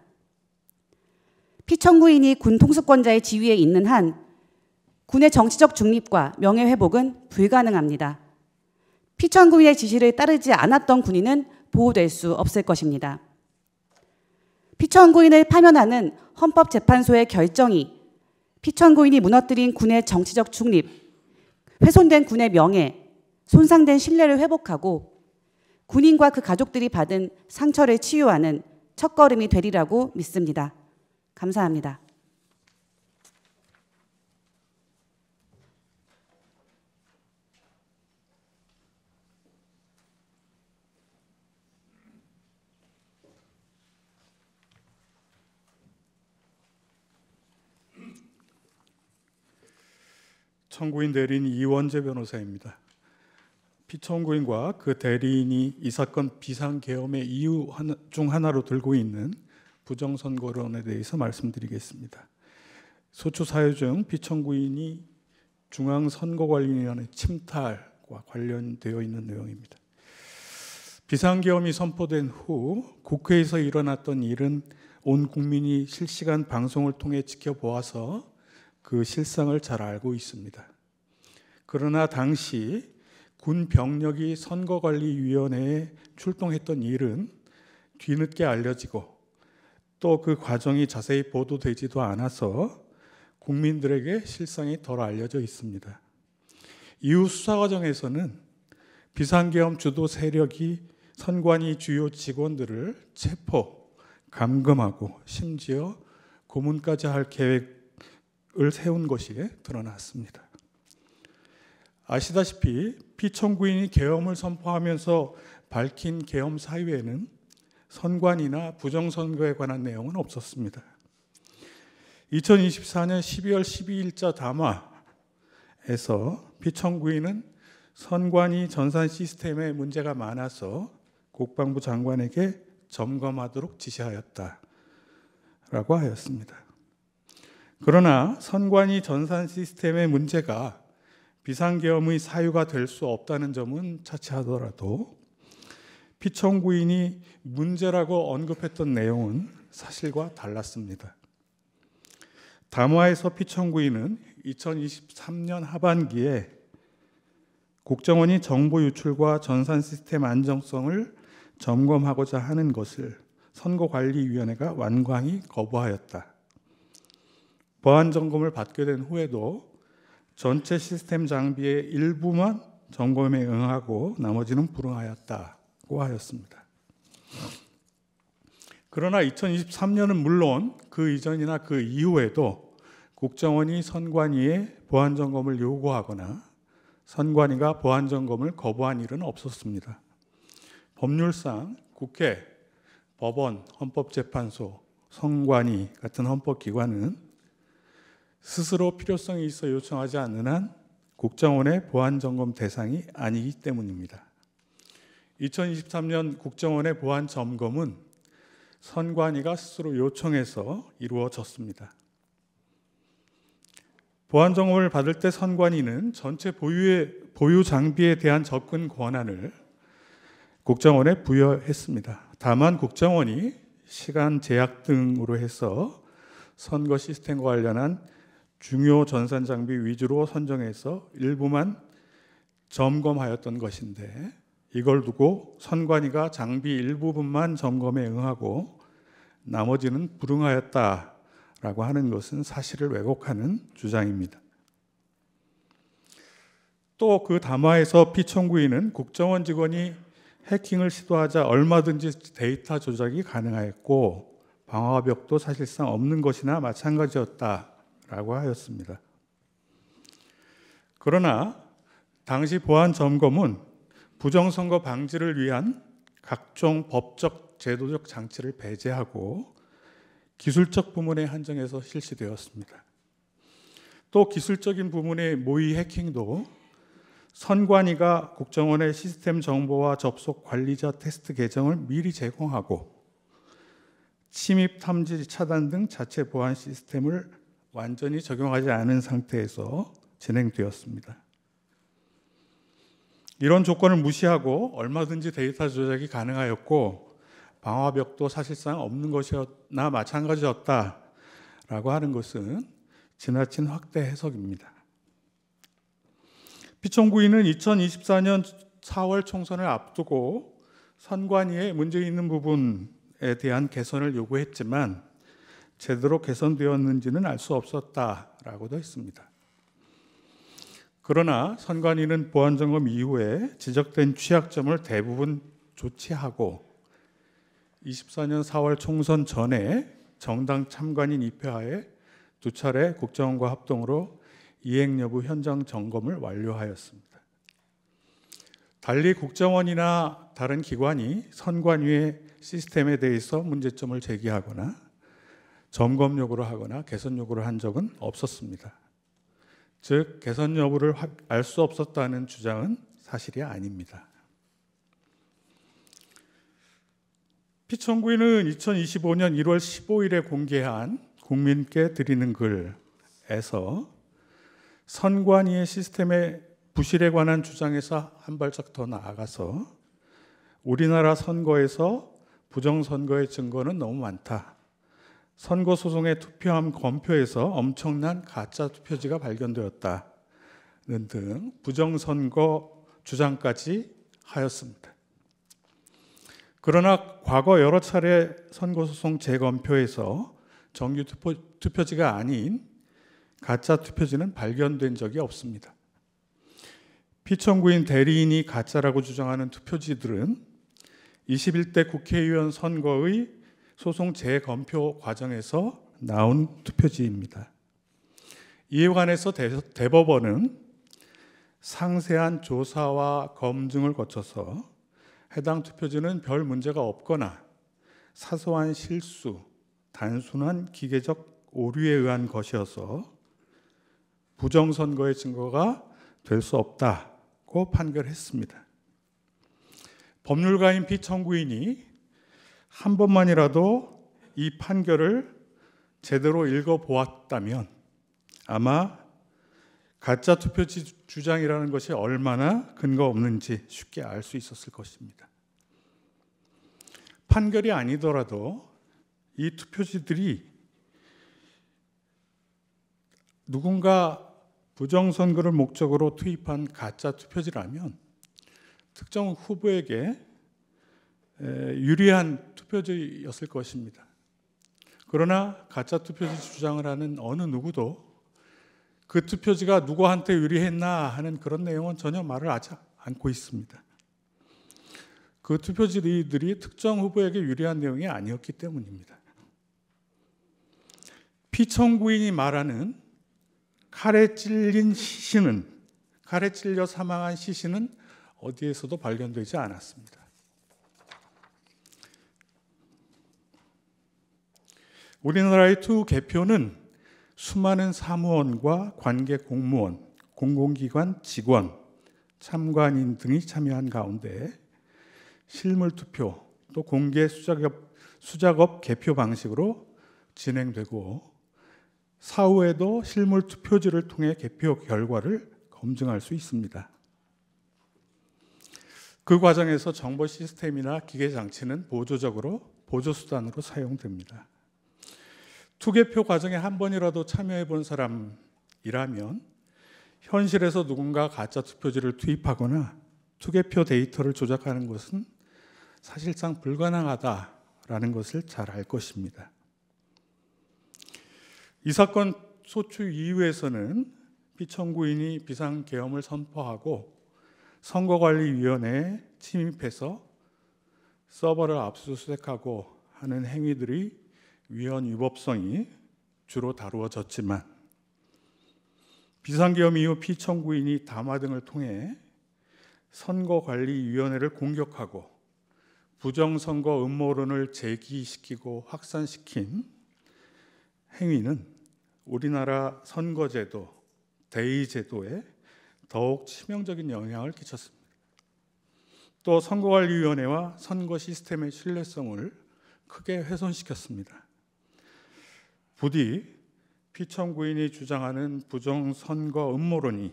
피천구인이 군 통수권자의 지위에 있는 한 군의 정치적 중립과 명예회복은 불가능합니다. 피천구인의 지시를 따르지 않았던 군인은 보호될 수 없을 것입니다. 피천구인을 파면하는 헌법재판소의 결정이 피천구인이 무너뜨린 군의 정치적 중립, 훼손된 군의 명예, 손상된 신뢰를 회복하고 군인과 그 가족들이 받은 상처를 치유하는 첫걸음이 되리라고 믿습니다. 감사합니다.
청구인 대리인 이원재 변호사입니다. 피천구인과 그 대리인이 이 사건 비상계엄의 이유 중 하나로 들고 있는 부정선거론에 대해서 말씀드리겠습니다. 소추 사유 중 피천구인이 중앙선거관리위원회 침탈과 관련되어 있는 내용입니다. 비상계엄이 선포된 후 국회에서 일어났던 일은 온 국민이 실시간 방송을 통해 지켜보아서 그 실상을 잘 알고 있습니다. 그러나 당시 군 병력이 선거관리위원회에 출동했던 일은 뒤늦게 알려지고 또 그 과정이 자세히 보도되지도 않아서 국민들에게 실상이 덜 알려져 있습니다. 이후 수사 과정에서는 비상계엄 주도 세력이 선관위 주요 직원들을 체포, 감금하고 심지어 고문까지 할 계획을 세운 것이 드러났습니다. 아시다시피 피청구인이 계엄을 선포하면서 밝힌 계엄 사유에는 선관위나 부정선거에 관한 내용은 없었습니다. 2024년 12월 12일자 담화에서 피청구인은 선관위 전산 시스템에 문제가 많아서 국방부 장관에게 점검하도록 지시하였다라고 하였습니다. 그러나 선관위 전산 시스템의 문제가 비상계엄의 사유가 될 수 없다는 점은 차치하더라도 피청구인이 문제라고 언급했던 내용은 사실과 달랐습니다. 담화에서 피청구인은 2023년 하반기에 국정원이 정보 유출과 전산 시스템 안정성을 점검하고자 하는 것을 선거관리위원회가 완강히 거부하였다. 보안 점검을 받게 된 후에도 전체 시스템 장비의 일부만 점검에 응하고 나머지는 불응하였다고 하였습니다. 그러나 2023년은 물론 그 이전이나 그 이후에도 국정원이 선관위에 보안 점검을 요구하거나 선관위가 보안 점검을 거부한 일은 없었습니다. 법률상 국회, 법원, 헌법재판소, 선관위 같은 헌법기관은 스스로 필요성이 있어 요청하지 않는 한 국정원의 보안 점검 대상이 아니기 때문입니다. 2023년 국정원의 보안 점검은 선관위가 스스로 요청해서 이루어졌습니다. 보안 점검을 받을 때 선관위는 전체 보유 장비에 대한 접근 권한을 국정원에 부여했습니다. 다만 국정원이 시간 제약 등으로 해서 선거 시스템과 관련한 중요 전산 장비 위주로 선정해서 일부만 점검하였던 것인데 이걸 두고 선관위가 장비 일부분만 점검에 응하고 나머지는 불응하였다라고 하는 것은 사실을 왜곡하는 주장입니다. 또 그 담화에서 피청구인은 국정원 직원이 해킹을 시도하자 얼마든지 데이터 조작이 가능하였고 방화벽도 사실상 없는 것이나 마찬가지였다라고 하였습니다. 그러나 당시 보안 점검은 부정선거 방지를 위한 각종 법적, 제도적 장치를 배제하고 기술적 부문에 한정해서 실시되었습니다. 또 기술적인 부문의 모의 해킹도 선관위가 국정원의 시스템 정보와 접속 관리자 테스트 계정을 미리 제공하고 침입 탐지 차단 등 자체 보안 시스템을 완전히 적용하지 않은 상태에서 진행되었습니다. 이런 조건을 무시하고 얼마든지 데이터 조작이 가능하였고 방화벽도 사실상 없는 것이나 마찬가지였다라고 하는 것은 지나친 확대 해석입니다. 피청구인은 2024년 4월 총선을 앞두고 선관위에 문제 있는 부분에 대한 개선을 요구했지만 제대로 개선되었는지는 알 수 없었다라고도 했습니다. 그러나 선관위는 보안점검 이후에 지적된 취약점을 대부분 조치하고 24년 4월 총선 전에 정당 참관인 입회하에 2차례 국정원과 합동으로 이행 여부 현장 점검을 완료하였습니다. 달리 국정원이나 다른 기관이 선관위의 시스템에 대해서 문제점을 제기하거나 점검 요구를 하거나 개선 요구를 한 적은 없었습니다. 즉 개선 여부를 알 수 없었다는 주장은 사실이 아닙니다. 피청구인은 2025년 1월 15일에 공개한 국민께 드리는 글에서 선관위의 시스템의 부실에 관한 주장에서 한 발짝 더 나아가서 우리나라 선거에서 부정선거의 증거는 너무 많다. 선거소송의 투표함 검표에서 엄청난 가짜 투표지가 발견되었다는 등 부정선거 주장까지 하였습니다. 그러나 과거 여러 차례 선거소송 재검표에서 정규 투표지가 아닌 가짜 투표지는 발견된 적이 없습니다. 피청구인 대리인이 가짜라고 주장하는 투표지들은 21대 국회의원 선거의 소송 재검표 과정에서 나온 투표지입니다. 이에 관해서 대법원은 상세한 조사와 검증을 거쳐서 해당 투표지는 별 문제가 없거나 사소한 실수, 단순한 기계적 오류에 의한 것이어서 부정선거의 증거가 될 수 없다고 판결했습니다. 법률가인 피청구인이 한 번만이라도 이 판결을 제대로 읽어보았다면 아마 가짜 투표지 주장이라는 것이 얼마나 근거 없는지 쉽게 알 수 있었을 것입니다. 판결이 아니더라도 이 투표지들이 누군가 부정선거를 목적으로 투입한 가짜 투표지라면 특정 후보에게 유리한 투표지였을 것입니다. 그러나 가짜 투표지 주장을 하는 어느 누구도 그 투표지가 누구한테 유리했나 하는 그런 내용은 전혀 말을 하지 않고 있습니다. 그 투표지들이 특정 후보에게 유리한 내용이 아니었기 때문입니다. 피청구인이 말하는 칼에 찔려 사망한 시신은 어디에서도 발견되지 않았습니다. 우리나라의 투 개표는 수많은 사무원과 관계 공무원, 공공기관 직원, 참관인 등이 참여한 가운데 실물투표 또 공개 수작업 개표 방식으로 진행되고 사후에도 실물투표지를 통해 개표 결과를 검증할 수 있습니다. 그 과정에서 정보 시스템이나 기계 장치는 보조수단으로 사용됩니다. 투개표 과정에 한 번이라도 참여해 본 사람이라면 현실에서 누군가 가짜 투표지를 투입하거나 투개표 데이터를 조작하는 것은 사실상 불가능하다라는 것을 잘 알 것입니다. 이 사건 소추 이후에서는 피청구인이 비상계엄을 선포하고 선거관리위원회에 침입해서 서버를 압수수색하고 하는 행위들이 위헌 위법성이 주로 다루어졌지만 비상계엄 이후 피청구인이 담화 등을 통해 선거관리위원회를 공격하고 부정선거 음모론을 제기시키고 확산시킨 행위는 우리나라 선거제도, 대의제도에 더욱 치명적인 영향을 끼쳤습니다. 또 선거관리위원회와 선거 시스템의 신뢰성을 크게 훼손시켰습니다. 부디 피청구인이 주장하는 부정선거 음모론이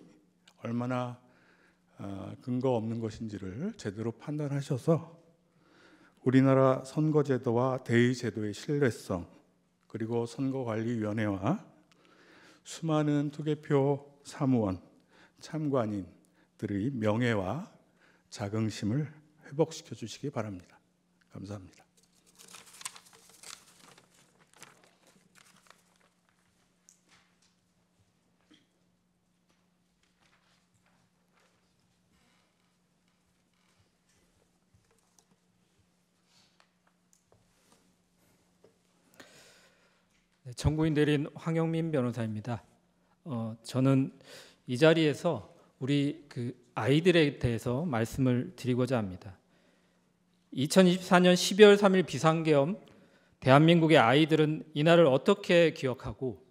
얼마나 근거 없는 것인지를 제대로 판단하셔서 우리나라 선거제도와 대의제도의 신뢰성 그리고 선거관리위원회와 수많은 투개표 사무원, 참관인들의 명예와 자긍심을 회복시켜 주시기 바랍니다. 감사합니다.
네, 청구인 대리인 황영민 변호사입니다. 저는 이 자리에서 우리 아이들에 대해서 말씀을 드리고자 합니다. 2024년 12월 3일 비상계엄, 대한민국의 아이들은 이날을 어떻게 기억하고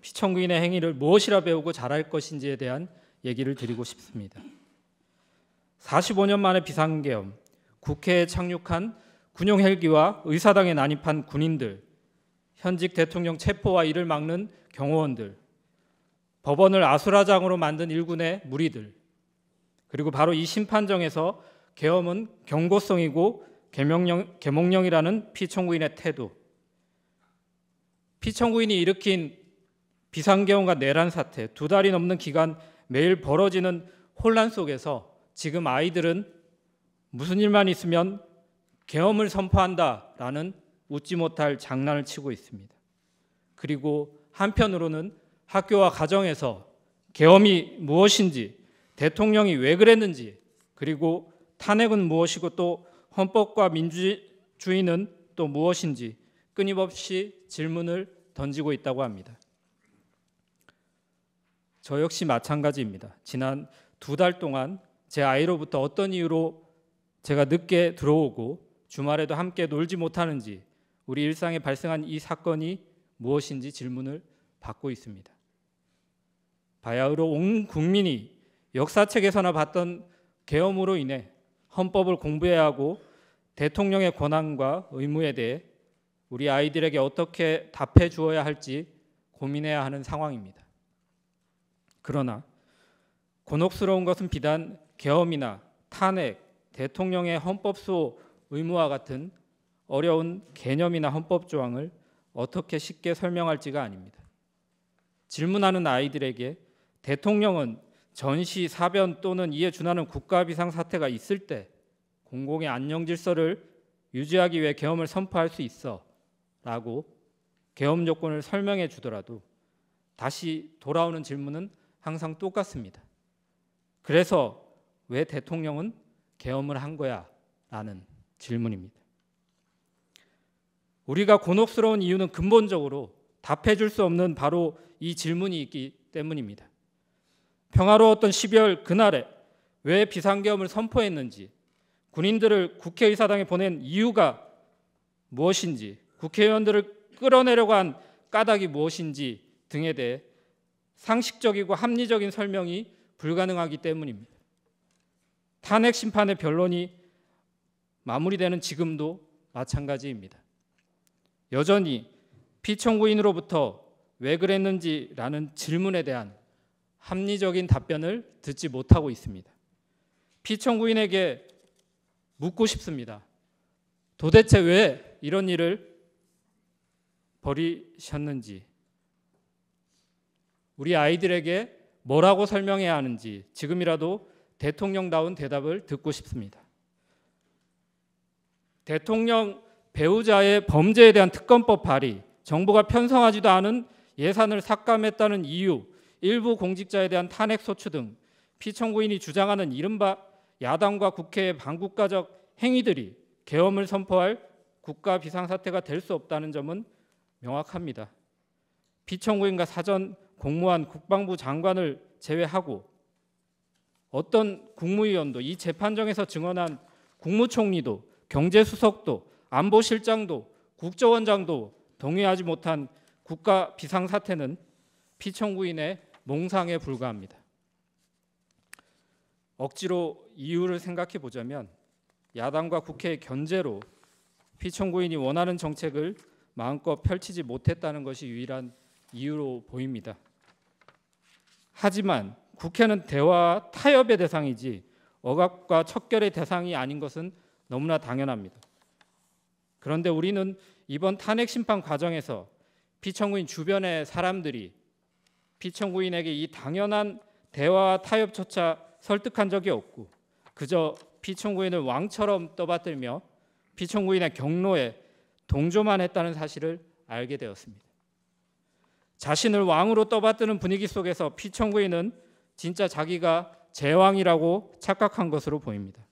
피청구인의 행위를 무엇이라 배우고 잘할 것인지에 대한 얘기를 드리고 싶습니다. 45년 만에 비상계엄, 국회에 착륙한 군용 헬기와 의사당에 난입한 군인들, 현직 대통령 체포와 이를 막는 경호원들, 법원을 아수라장으로 만든 일군의 무리들, 그리고 바로 이 심판정에서 계엄은 경고성이고 계몽령이라는 피청구인의 태도, 피청구인이 일으킨 비상계엄과 내란 사태, 2달이 넘는 기간 매일 벌어지는 혼란 속에서 지금 아이들은 무슨 일만 있으면 계엄을 선포한다라는 웃지 못할 장난을 치고 있습니다. 그리고 한편으로는 학교와 가정에서 계엄이 무엇인지 대통령이 왜 그랬는지, 그리고 탄핵은 무엇이고 또 헌법과 민주주의는 또 무엇인지 끊임없이 질문을 던지고 있다고 합니다. 저 역시 마찬가지입니다. 지난 2달 동안 제 아이로부터 어떤 이유로 제가 늦게 들어오고 주말에도 함께 놀지 못하는지, 우리 일상에 발생한 이 사건이 무엇인지 질문을 받고 있습니다. 바야흐로 온 국민이 역사책에서나 봤던 계엄으로 인해 헌법을 공부해야 하고 대통령의 권한과 의무에 대해 우리 아이들에게 어떻게 답해 주어야 할지 고민해야 하는 상황입니다. 그러나 곤혹스러운 것은 비단 계엄이나 탄핵, 대통령의 헌법수호 의무와 같은 어려운 개념이나 헌법 조항을 어떻게 쉽게 설명할지가 아닙니다. 질문하는 아이들에게 대통령은 전시, 사변 또는 이에 준하는 국가 비상 사태가 있을 때 공공의 안녕 질서를 유지하기 위해 계엄을 선포할 수 있어 라고 계엄 조건을 설명해 주더라도 다시 돌아오는 질문은 항상 똑같습니다. 그래서 왜 대통령은 계엄을 한 거야? 라는 질문입니다. 우리가 곤혹스러운 이유는 근본적으로 답해 줄 수 없는 바로 이 질문이 있기 때문입니다. 평화로웠던 12월 그날에 왜 비상계엄을 선포했는지, 군인들을 국회의사당에 보낸 이유가 무엇인지, 국회의원들을 끌어내려고 한 까닭이 무엇인지 등에 대해 상식적이고 합리적인 설명이 불가능하기 때문입니다. 탄핵 심판의 변론이 마무리되는 지금도 마찬가지입니다. 여전히 피청구인으로부터 왜 그랬는지라는 질문에 대한 합리적인 답변을 듣지 못하고 있습니다. 피청구인에게 묻고 싶습니다. 도대체 왜 이런 일을 벌이셨는지, 우리 아이들에게 뭐라고 설명해야 하는지 지금이라도 대통령다운 대답을 듣고 싶습니다. 대통령 배우자의 범죄에 대한 특검법 발의, 정부가 편성하지도 않은 예산을 삭감했다는 이유, 일부 공직자에 대한 탄핵 소추 등 피청구인이 주장하는 이른바 야당과 국회의 반국가적 행위들이 계엄을 선포할 국가 비상사태가 될 수 없다는 점은 명확합니다. 피청구인과 사전 공무원 국방부 장관을 제외하고 어떤 국무위원도, 이 재판정에서 증언한 국무총리도, 경제수석도, 안보실장도, 국정원장도 동의하지 못한 국가 비상사태는 피청구인의 몽상에 불과합니다. 억지로 이유를 생각해 보자면 야당과 국회의 견제로 피청구인이 원하는 정책을 마음껏 펼치지 못했다는 것이 유일한 이유로 보입니다. 하지만 국회는 대화와 타협의 대상이지 억압과 척결의 대상이 아닌 것은 너무나 당연합니다. 그런데 우리는 이번 탄핵 심판 과정에서 피청구인 주변의 사람들이 피청구인에게 이 당연한 대화와 타협조차 설득한 적이 없고 그저 피청구인을 왕처럼 떠받들며 피청구인의 경로에 동조만 했다는 사실을 알게 되었습니다. 자신을 왕으로 떠받드는 분위기 속에서 피청구인은 진짜 자기가 제왕이라고 착각한 것으로 보입니다.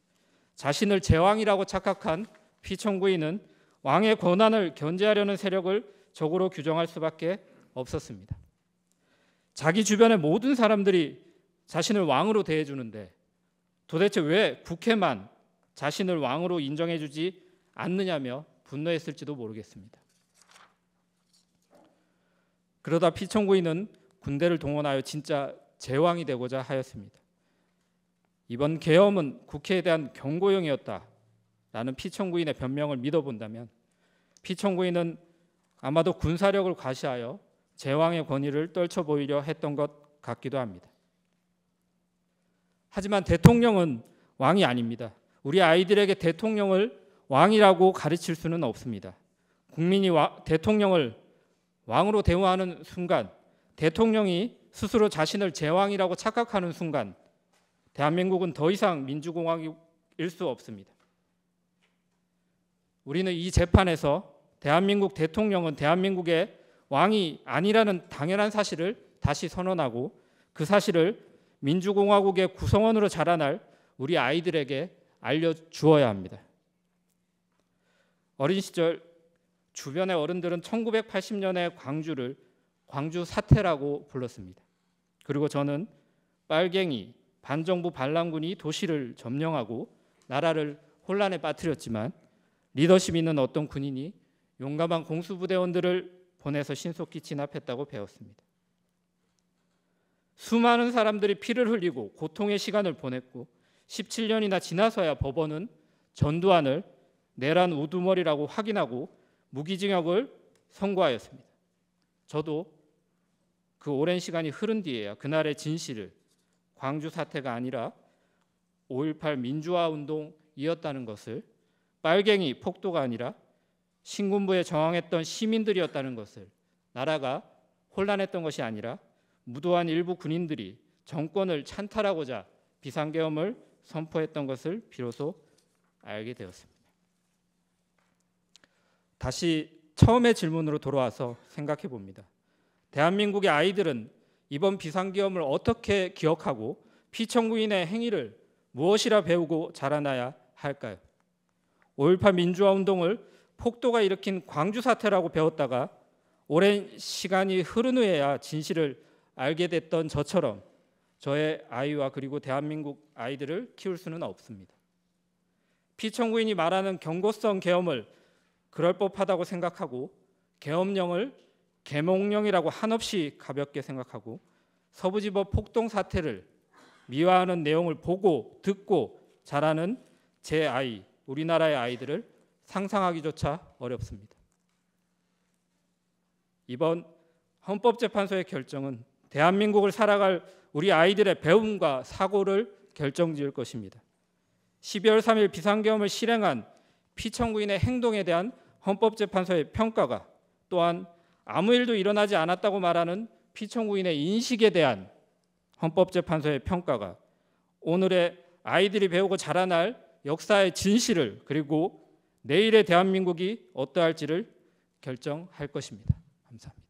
자신을 제왕이라고 착각한 피청구인은 왕의 권한을 견제하려는 세력을 적으로 규정할 수밖에 없었습니다. 자기 주변의 모든 사람들이 자신을 왕으로 대해주는데 도대체 왜 국회만 자신을 왕으로 인정해주지 않느냐며 분노했을지도 모르겠습니다. 그러다 피청구인은 군대를 동원하여 진짜 제왕이 되고자 하였습니다. 이번 계엄은 국회에 대한 경고용이었다라는 피청구인의 변명을 믿어본다면 피청구인은 아마도 군사력을 과시하여 제왕의 권위를 떨쳐보이려 했던 것 같기도 합니다. 하지만 대통령은 왕이 아닙니다. 우리 아이들에게 대통령을 왕이라고 가르칠 수는 없습니다. 국민이 대통령을 왕으로 대우하는 순간, 대통령이 스스로 자신을 제왕이라고 착각하는 순간 대한민국은 더 이상 민주공화국일 수 없습니다. 우리는 이 재판에서 대한민국 대통령은 대한민국의 왕이 아니라는 당연한 사실을 다시 선언하고 그 사실을 민주공화국의 구성원으로 자라날 우리 아이들에게 알려주어야 합니다. 어린 시절 주변의 어른들은 1980년에 광주를 광주 사태라고 불렀습니다. 그리고 저는 빨갱이, 반정부 반란군이 도시를 점령하고 나라를 혼란에 빠뜨렸지만 리더십 있는 어떤 군인이 용감한 공수부대원들을 보내서 신속히 진압했다고 배웠습니다. 수많은 사람들이 피를 흘리고 고통의 시간을 보냈고 17년이나 지나서야 법원은 전두환을 내란 우두머리라고 확인하고 무기징역을 선고하였습니다. 저도 그 오랜 시간이 흐른 뒤에야 그날의 진실을 광주 사태가 아니라 5.18 민주화 운동이었다는 것을, 빨갱이 폭도가 아니라 신군부에 저항했던 시민들이었다는 것을, 나라가 혼란했던 것이 아니라 무도한 일부 군인들이 정권을 찬탈하고자 비상계엄을 선포했던 것을 비로소 알게 되었습니다. 다시 처음의 질문으로 돌아와서 생각해 봅니다. 대한민국의 아이들은 이번 비상계엄을 어떻게 기억하고 피청구인의 행위를 무엇이라 배우고 자라나야 할까요? 5.18 민주화 운동을 폭도가 일으킨 광주 사태라고 배웠다가 오랜 시간이 흐른 후에야 진실을 알게 됐던 저처럼 저의 아이와 그리고 대한민국 아이들을 키울 수는 없습니다. 피청구인이 말하는 경고성 계엄을 그럴 법하다고 생각하고 계엄령을 계몽령이라고 한없이 가볍게 생각하고 서부지법 폭동 사태를 미화하는 내용을 보고 듣고 자라는 제 아이, 우리나라의 아이들을 상상하기조차 어렵습니다. 이번 헌법재판소의 결정은 대한민국을 살아갈 우리 아이들의 배움과 사고를 결정지을 것입니다. 12월 3일 비상계엄을 실행한 피청구인의 행동에 대한 헌법재판소의 평가가, 또한 아무 일도 일어나지 않았다고 말하는 피청구인의 인식에 대한 헌법재판소의 평가가 오늘의 아이들이 배우고 자라날 역사의 진실을, 그리고 내일의 대한민국이 어떠할지를 결정할 것입니다. 감사합니다.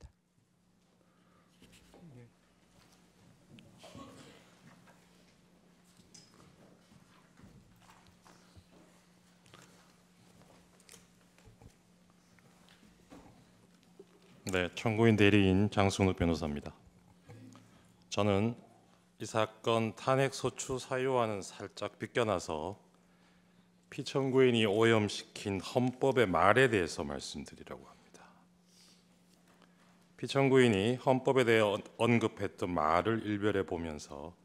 네, 청구인 대리인 장승우 변호사입니다. 저는 이 사건 탄핵소추 사유와는 살짝 비껴나서 피청구인이 오염시킨 헌법의 말에 대해서 말씀드리려고 합니다. 피청구인이 헌법에 대해 언급했던 말을 일별해 보면서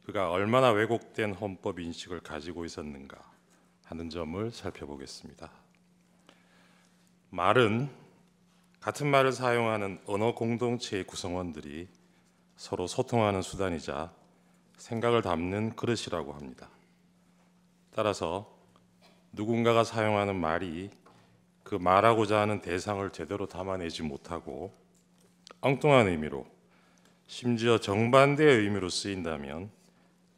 그가 얼마나 왜곡된 헌법 인식을 가지고 있었는가 하는 점을 살펴보겠습니다. 말은 같은 말을 사용하는 언어 공동체의 구성원들이 서로 소통하는 수단이자 생각을 담는 그릇이라고 합니다. 따라서 누군가가 사용하는 말이 그 말하고자 하는 대상을 제대로 담아내지 못하고 엉뚱한 의미로, 심지어 정반대의 의미로 쓰인다면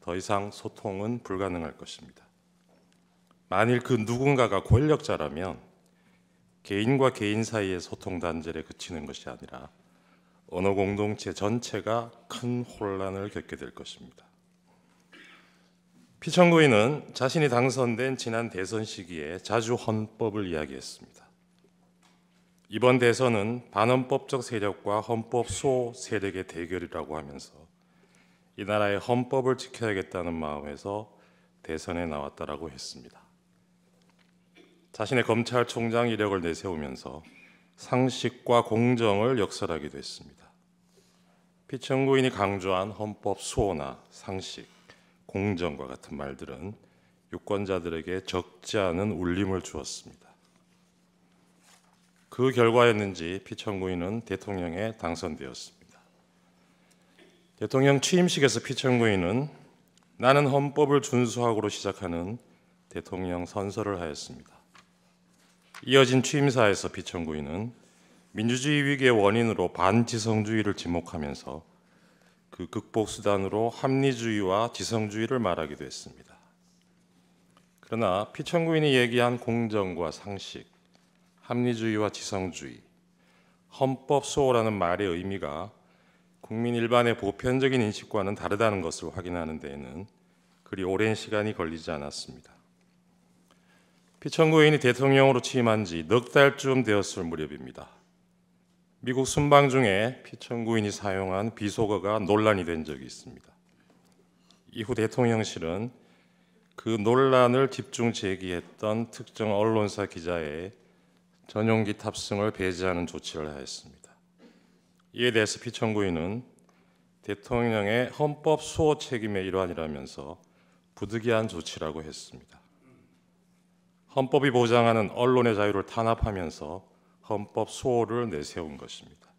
더 이상 소통은 불가능할 것입니다. 만일 그 누군가가 권력자라면 개인과 개인 사이의 소통 단절에 그치는 것이 아니라 언어 공동체 전체가 큰 혼란을 겪게 될 것입니다. 피청구인은 자신이 당선된 지난 대선 시기에 자주 헌법을 이야기했습니다. 이번 대선은 반헌법적 세력과 헌법 수호 세력의 대결이라고 하면서 이 나라의 헌법을 지켜야겠다는 마음에서 대선에 나왔다라고 했습니다. 자신의 검찰총장 이력을 내세우면서 상식과 공정을 역설하기도 했습니다. 피청구인이 강조한 헌법 수호나 상식, 공정과 같은 말들은 유권자들에게 적지 않은 울림을 주었습니다. 그 결과였는지 피청구인은 대통령에 당선되었습니다. 대통령 취임식에서 피청구인은 나는 헌법을 준수하고로 시작하는 대통령 선서를 하였습니다. 이어진 취임사에서 피청구인은 민주주의 위기의 원인으로 반지성주의를 지목하면서 그 극복 수단으로 합리주의와 지성주의를 말하기도 했습니다. 그러나 피청구인이 얘기한 공정과 상식, 합리주의와 지성주의, 헌법 수호라는 말의 의미가 국민 일반의 보편적인 인식과는 다르다는 것을 확인하는 데에는 그리 오랜 시간이 걸리지 않았습니다. 피청구 의원이 대통령으로 취임한 지 넉 달쯤 되었을 무렵입니다. 미국 순방 중에 피청구인이 사용한 비속어가 논란이 된 적이 있습니다. 이후 대통령실은 그 논란을 집중 제기했던 특정 언론사 기자의 전용기 탑승을 배제하는 조치를 하였습니다. 이에 대해서 피청구인은 대통령의 헌법 수호 책임의 일환이라면서 부득이한 조치라고 했습니다. 헌법이 보장하는 언론의 자유를 탄압하면서 헌법 수호를 내세운 것입니다.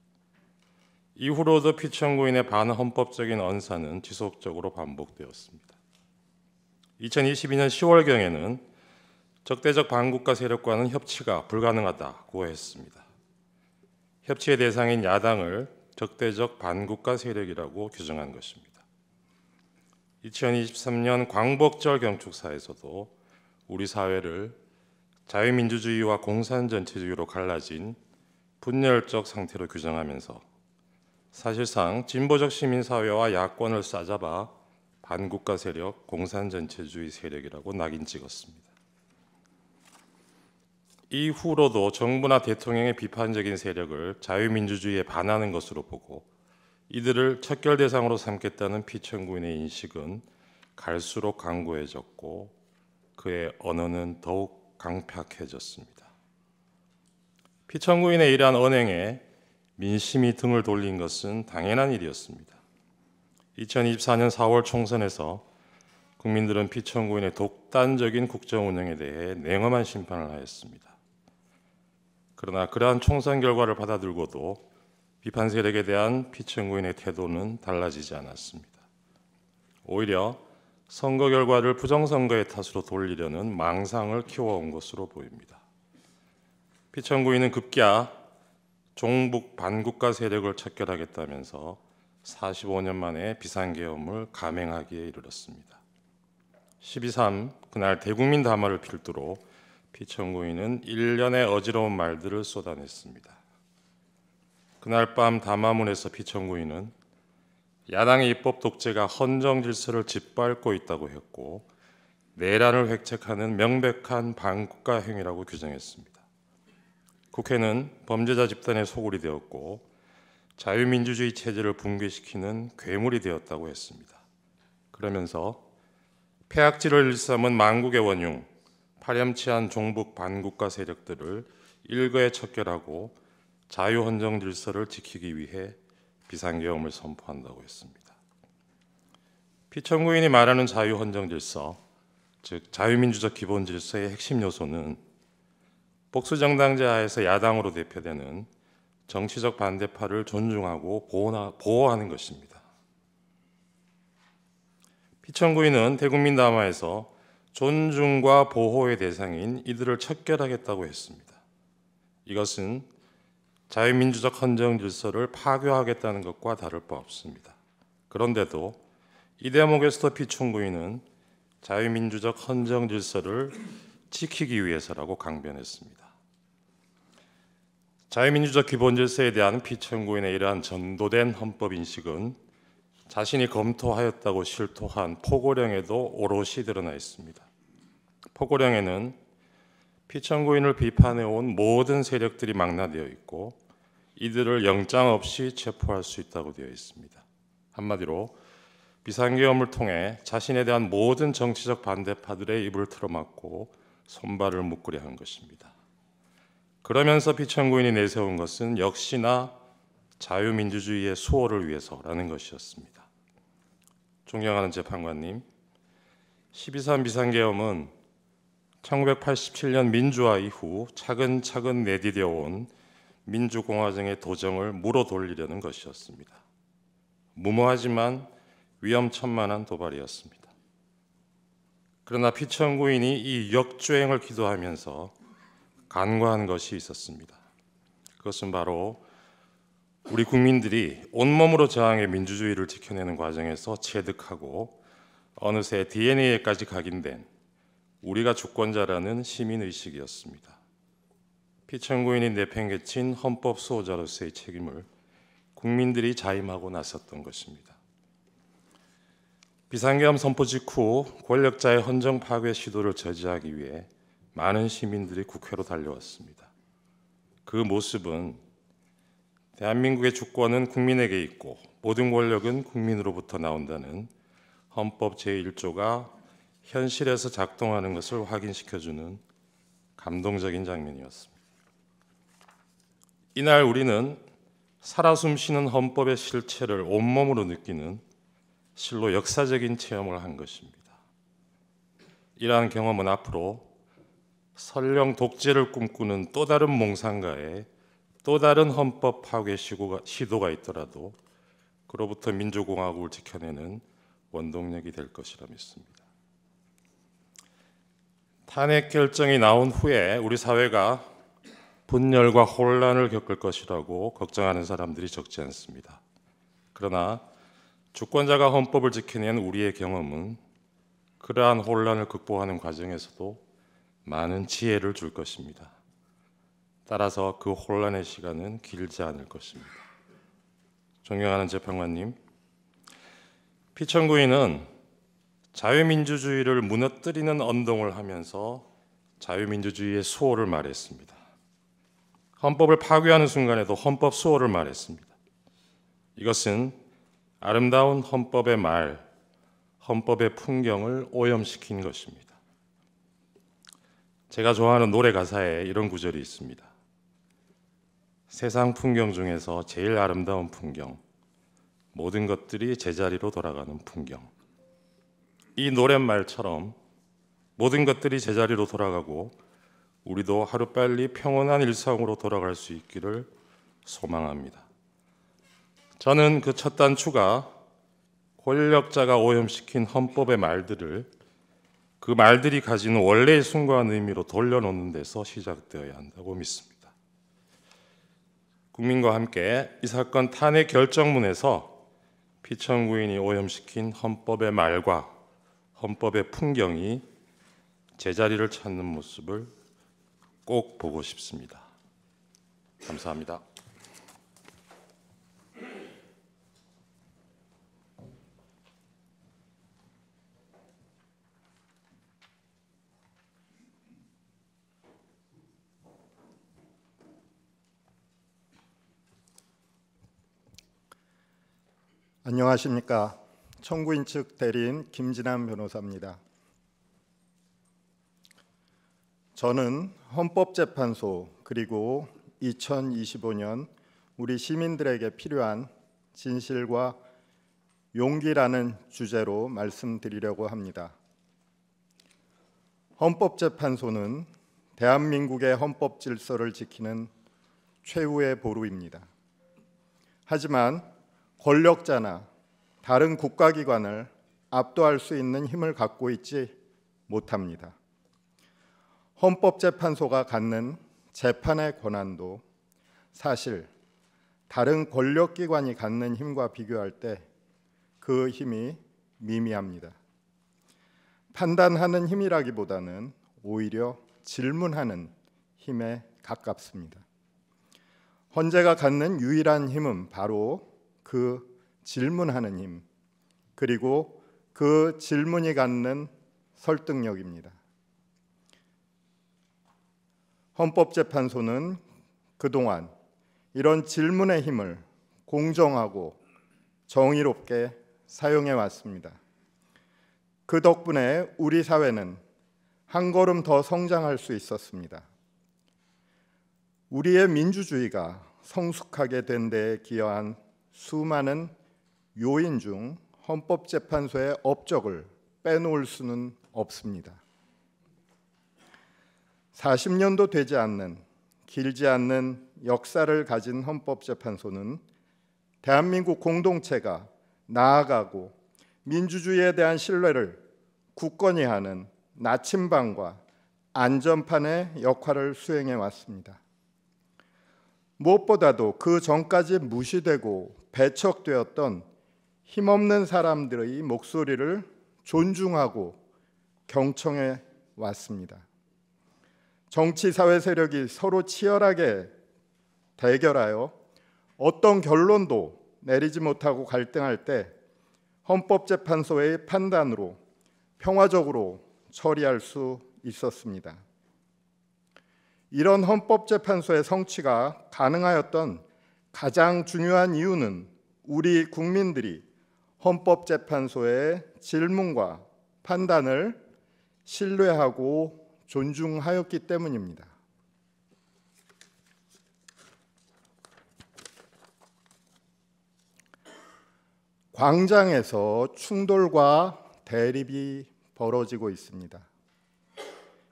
이후로도 피청구인의 반헌법적인 언사는 지속적으로 반복되었습니다. 2022년 10월경에는 적대적 반국가 세력과는 협치가 불가능하다고 했습니다. 협치의 대상인 야당을 적대적 반국가 세력이라고 규정한 것입니다. 2023년 광복절 경축사에서도 우리 사회를 자유민주주의와 공산전체주의로 갈라진 분열적 상태로 규정하면서 사실상 진보적 시민사회와 야권을 싸잡아 반국가 세력, 공산전체주의 세력이라고 낙인 찍었습니다. 이후로도 정부나 대통령의 비판적인 세력을 자유민주주의에 반하는 것으로 보고 이들을 척결 대상으로 삼겠다는 피청구인의 인식은 갈수록 강고해졌고 그의 언어는 더욱 강팍해졌습니다. 피청구인의 이러한 언행에 민심이 등을 돌린 것은 당연한 일이었습니다. 2024년 4월 총선에서 국민들은 피청구인의 독단적인 국정 운영에 대해 냉엄한 심판을 하였습니다. 그러나 그러한 총선 결과를 받아들고도 비판 세력에 대한 피청구인의 태도는 달라지지 않았습니다. 오히려 선거 결과를 부정선거의 탓으로 돌리려는 망상을 키워온 것으로 보입니다. 피청구인은 급기야 종북 반국가 세력을 척결하겠다면서 45년 만에 비상계엄을 감행하기에 이르렀습니다. 12.3 그날 대국민 담화를 필두로 피청구인은 일련의 어지러운 말들을 쏟아냈습니다. 그날 밤 담화문에서 피청구인은 야당의 입법 독재가 헌정 질서를 짓밟고 있다고 했고 내란을 획책하는 명백한 반국가 행위라고 규정했습니다. 국회는 범죄자 집단의 소굴이 되었고 자유민주주의 체제를 붕괴시키는 괴물이 되었다고 했습니다. 그러면서 폐악질을 일삼은 만국의 원흉, 파렴치한 종북 반국가 세력들을 일거에 척결하고 자유헌정 질서를 지키기 위해 비상계엄을 선포한다고 했습니다. 피청구인이 말하는 자유헌정 질서, 즉 자유민주적 기본 질서의 핵심 요소는 복수정당제 하에서 야당으로 대표되는 정치적 반대파를 존중하고 보호하는 것입니다. 피청구인은 대국민 담화에서 존중과 보호의 대상인 이들을 척결하겠다고 했습니다. 이것은 자유민주적 헌정 질서를 파괴하겠다는 것과 다를 바 없습니다. 그런데도 이 대목에서도 피청구인은 자유민주적 헌정 질서를 지키기 위해서라고 강변했습니다. 자유민주적 기본 질서에 대한 피청구인의 이러한 전도된 헌법 인식은 자신이 검토하였다고 실토한 포고령에도 오롯이 드러나 있습니다. 포고령에는 피청구인을 비판해온 모든 세력들이 망라되어 있고 이들을 영장 없이 체포할 수 있다고 되어 있습니다. 한마디로 비상계엄을 통해 자신에 대한 모든 정치적 반대파들의 입을 틀어막고 손발을 묶으려 한 것입니다. 그러면서 피청구인이 내세운 것은 역시나 자유민주주의의 수호를 위해서라는 것이었습니다. 존경하는 재판관님, 12.3 비상계엄은 1987년 민주화 이후 차근차근 내디뎌 온 민주공화정의 도정을 물어 돌리려는 것이었습니다. 무모하지만 위험천만한 도발이었습니다. 그러나 피청구인이 이 역주행을 기도하면서 간과한 것이 있었습니다. 그것은 바로 우리 국민들이 온몸으로 저항의 민주주의를 지켜내는 과정에서 체득하고 어느새 DNA에까지 각인된 우리가 주권자라는 시민의식이었습니다. 피청구인이 내팽개친 헌법 수호자로서의 책임을 국민들이 자임하고 나섰던 것입니다. 비상계엄 선포 직후 권력자의 헌정 파괴 시도를 저지하기 위해 많은 시민들이 국회로 달려왔습니다. 그 모습은 대한민국의 주권은 국민에게 있고 모든 권력은 국민으로부터 나온다는 헌법 제1조가 현실에서 작동하는 것을 확인시켜주는 감동적인 장면이었습니다. 이날 우리는 살아 숨쉬는 헌법의 실체를 온몸으로 느끼는 실로 역사적인 체험을 한 것입니다. 이러한 경험은 앞으로 설령 독재를 꿈꾸는 또 다른 몽상가의 또 다른 헌법 파괴 시도가 있더라도 그로부터 민주공화국을 지켜내는 원동력이 될 것이라 믿습니다. 탄핵 결정이 나온 후에 우리 사회가 분열과 혼란을 겪을 것이라고 걱정하는 사람들이 적지 않습니다. 그러나 주권자가 헌법을 지켜낸 우리의 경험은 그러한 혼란을 극복하는 과정에서도 많은 지혜를 줄 것입니다. 따라서 그 혼란의 시간은 길지 않을 것입니다. 존경하는 재판관님, 피청구인은 자유민주주의를 무너뜨리는 언동을 하면서 자유민주주의의 수호를 말했습니다. 헌법을 파괴하는 순간에도 헌법 수호를 말했습니다. 이것은 아름다운 헌법의 말, 헌법의 풍경을 오염시킨 것입니다. 제가 좋아하는 노래 가사에 이런 구절이 있습니다. 세상 풍경 중에서 제일 아름다운 풍경, 모든 것들이 제자리로 돌아가는 풍경. 이 노랫말처럼 모든 것들이 제자리로 돌아가고 우리도 하루빨리 평온한 일상으로 돌아갈 수 있기를 소망합니다. 저는 그 첫 단추가 권력자가 오염시킨 헌법의 말들을 그 말들이 가지는 원래의 숭고한 의미로 돌려놓는 데서 시작되어야 한다고 믿습니다. 국민과 함께 이 사건 탄핵 결정문에서 피청구인이 오염시킨 헌법의 말과 헌법의 풍경이 제자리를 찾는 모습을 꼭 보고 싶습니다. 감사합니다.
안녕하십니까. 청구인 측 대리인 김진환 변호사입니다. 저는 헌법재판소 그리고 2025년 우리 시민들에게 필요한 진실과 용기라는 주제로 말씀드리려고 합니다. 헌법재판소는 대한민국의 헌법 질서를 지키는 최후의 보루입니다. 하지만 권력자나 다른 국가기관을 압도할 수 있는 힘을 갖고 있지 못합니다. 헌법재판소가 갖는 재판의 권한도 사실 다른 권력기관이 갖는 힘과 비교할 때 그 힘이 미미합니다. 판단하는 힘이라기보다는 오히려 질문하는 힘에 가깝습니다. 헌재가 갖는 유일한 힘은 바로 그 질문하는 힘, 그리고 그 질문이 갖는 설득력입니다. 헌법재판소는 그동안 이런 질문의 힘을 공정하고 정의롭게 사용해 왔습니다. 그 덕분에 우리 사회는 한 걸음 더 성장할 수 있었습니다. 우리의 민주주의가 성숙하게 된 데에 기여한 수많은 요인 중 헌법재판소의 업적을 빼놓을 수는 없습니다. 40년도 되지 않는 길지 않는 역사를 가진 헌법재판소는 대한민국 공동체가 나아가고 민주주의에 대한 신뢰를 굳건히 하는 나침반과 안전판의 역할을 수행해 왔습니다. 무엇보다도 그 전까지 무시되고 배척되었던 힘없는 사람들의 목소리를 존중하고 경청해 왔습니다. 정치 사회 세력이 서로 치열하게 대결하여 어떤 결론도 내리지 못하고 갈등할 때 헌법재판소의 판단으로 평화적으로 처리할 수 있었습니다. 이런 헌법재판소의 성취가 가능하였던 가장 중요한 이유는 우리 국민들이 헌법재판소의 질문과 판단을 신뢰하고 존중하였기 때문입니다. 광장에서 충돌과 대립이 벌어지고 있습니다.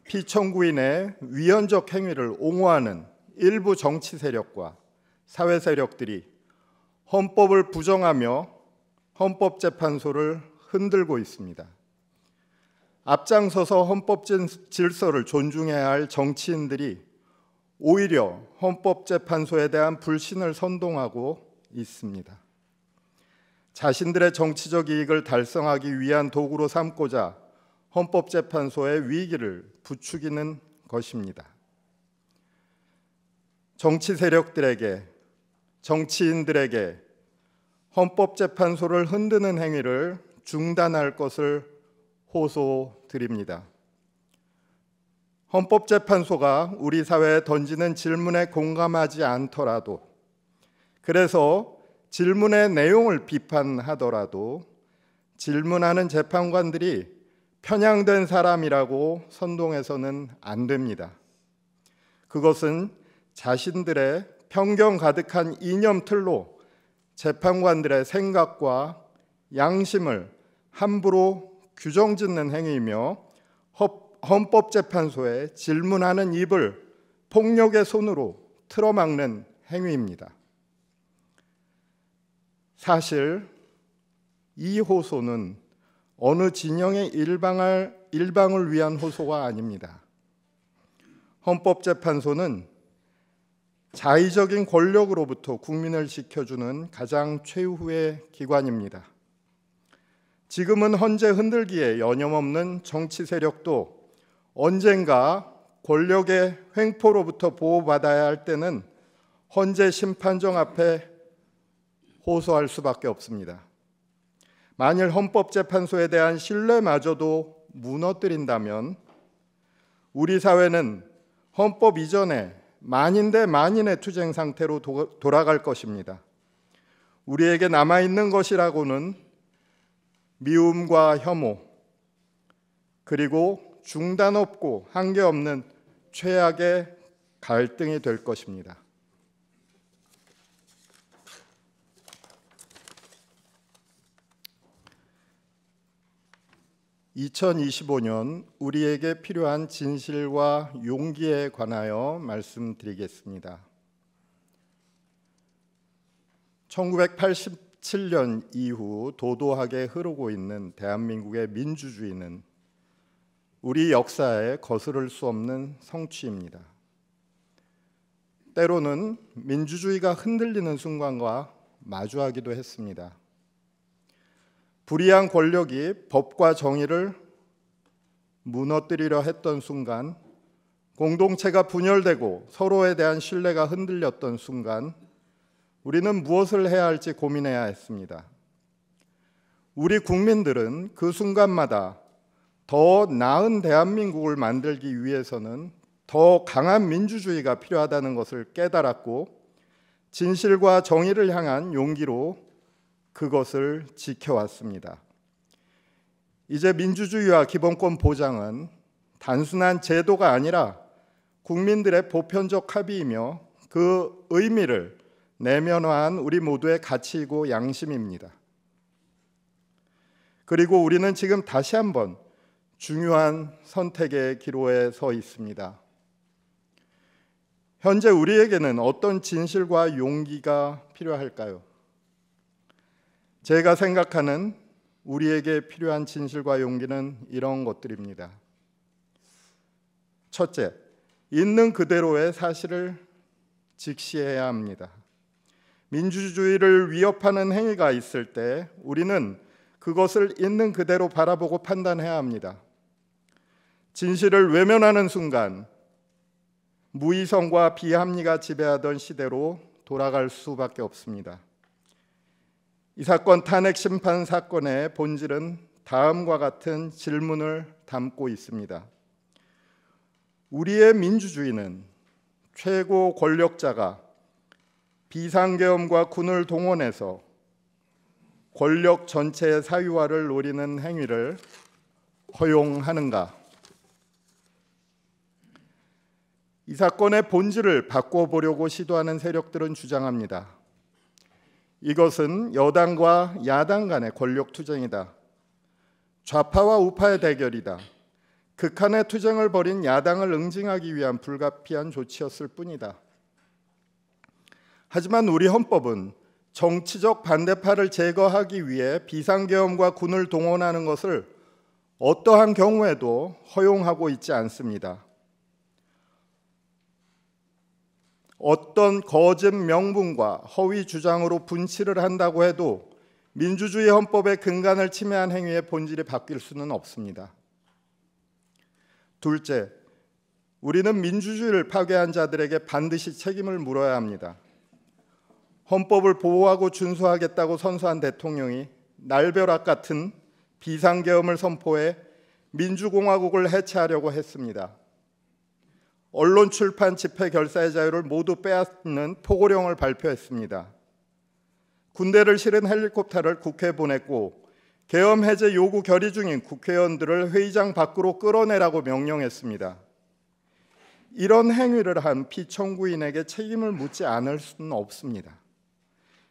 피청구인의 위헌적 행위를 옹호하는 일부 정치 세력과 사회 세력들이 헌법을 부정하며 헌법재판소를 흔들고 있습니다. 앞장서서 헌법 질서를 존중해야 할 정치인들이 오히려 헌법재판소에 대한 불신을 선동하고 있습니다. 자신들의 정치적 이익을 달성하기 위한 도구로 삼고자 헌법재판소의 위기를 부추기는 것입니다. 정치 세력들에게, 정치인들에게 헌법재판소를 흔드는 행위를 중단할 것을 호소드립니다. 헌법재판소가 우리 사회에 던지는 질문에 공감하지 않더라도, 그래서 질문의 내용을 비판하더라도 질문하는 재판관들이 편향된 사람이라고 선동해서는 안 됩니다. 그것은 자신들의 편견 가득한 이념틀로 재판관들의 생각과 양심을 함부로 규정짓는 행위이며 헌법재판소에 질문하는 입을 폭력의 손으로 틀어막는 행위입니다. 사실 이 호소는 어느 진영의 일방을 위한 호소가 아닙니다. 헌법재판소는 자의적인 권력으로부터 국민을 지켜주는 가장 최후의 기관입니다. 지금은 헌재 흔들기에 여념없는 정치 세력도 언젠가 권력의 횡포로부터 보호받아야 할 때는 헌재 심판정 앞에 호소할 수밖에 없습니다. 만일 헌법재판소에 대한 신뢰마저도 무너뜨린다면 우리 사회는 헌법 이전에 만인 대 만인의 투쟁 상태로 돌아갈 것입니다. 우리에게 남아있는 것이라고는 미움과 혐오, 그리고 중단 없고 한계 없는 최악의 갈등이 될 것입니다. (2025년) 우리에게 필요한 진실과 용기에 관하여 말씀드리겠습니다. 1987년 이후 도도하게 흐르고 있는 대한민국의 민주주의는 우리 역사에 거스를 수 없는 성취입니다. 때로는 민주주의가 흔들리는 순간과 마주하기도 했습니다. 불의한 권력이 법과 정의를 무너뜨리려 했던 순간, 공동체가 분열되고 서로에 대한 신뢰가 흔들렸던 순간, 우리는 무엇을 해야 할지 고민해야 했습니다. 우리 국민들은 그 순간마다 더 나은 대한민국을 만들기 위해서는 더 강한 민주주의가 필요하다는 것을 깨달았고, 진실과 정의를 향한 용기로 그것을 지켜왔습니다. 이제 민주주의와 기본권 보장은 단순한 제도가 아니라 국민들의 보편적 합의이며 그 의미를 내면화한 우리 모두의 가치이고 양심입니다. 그리고 우리는 지금 다시 한번 중요한 선택의 기로에 서 있습니다. 현재 우리에게는 어떤 진실과 용기가 필요할까요? 제가 생각하는 우리에게 필요한 진실과 용기는 이런 것들입니다. 첫째, 있는 그대로의 사실을 직시해야 합니다. 민주주의를 위협하는 행위가 있을 때 우리는 그것을 있는 그대로 바라보고 판단해야 합니다. 진실을 외면하는 순간 무이성과 비합리가 지배하던 시대로 돌아갈 수밖에 없습니다. 이 사건 탄핵 심판 사건의 본질은 다음과 같은 질문을 담고 있습니다. 우리의 민주주의는 최고 권력자가 비상계엄과 군을 동원해서 권력 전체의 사유화를 노리는 행위를 허용하는가? 이 사건의 본질을 바꿔보려고 시도하는 세력들은 주장합니다. 이것은 여당과 야당 간의 권력 투쟁이다. 좌파와 우파의 대결이다. 극한의 투쟁을 벌인 야당을 응징하기 위한 불가피한 조치였을 뿐이다. 하지만 우리 헌법은 정치적 반대파를 제거하기 위해 비상계엄과 군을 동원하는 것을 어떠한 경우에도 허용하고 있지 않습니다. 어떤 거짓 명분과 허위 주장으로 분치를 한다고 해도 민주주의 헌법의 근간을 침해한 행위의 본질이 바뀔 수는 없습니다. 둘째, 우리는 민주주의를 파괴한 자들에게 반드시 책임을 물어야 합니다. 헌법을 보호하고 준수하겠다고 선서한 대통령이 날벼락 같은 비상계엄을 선포해 민주공화국을 해체하려고 했습니다. 언론, 출판, 집회, 결사의 자유를 모두 빼앗는 포고령을 발표했습니다. 군대를 실은 헬리콥터를 국회에 보냈고 계엄 해제 요구 결의 중인 국회의원들을 회의장 밖으로 끌어내라고 명령했습니다. 이런 행위를 한 피청구인에게 책임을 묻지 않을 수는 없습니다.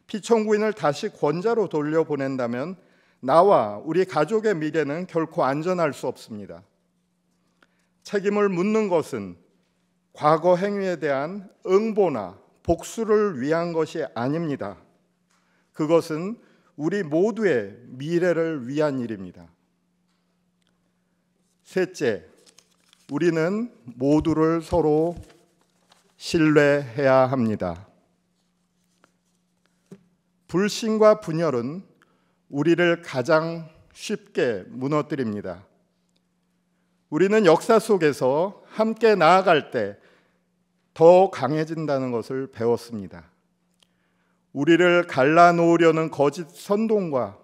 피청구인을 다시 권자로 돌려보낸다면 나와 우리 가족의 미래는 결코 안전할 수 없습니다. 책임을 묻는 것은 과거 행위에 대한 응보나 복수를 위한 것이 아닙니다. 그것은 우리 모두의 미래를 위한 일입니다. 셋째, 우리는 모두를 서로 신뢰해야 합니다. 불신과 분열은 우리를 가장 쉽게 무너뜨립니다. 우리는 역사 속에서 함께 나아갈 때 더 강해진다는 것을 배웠습니다. 우리를 갈라놓으려는 거짓 선동과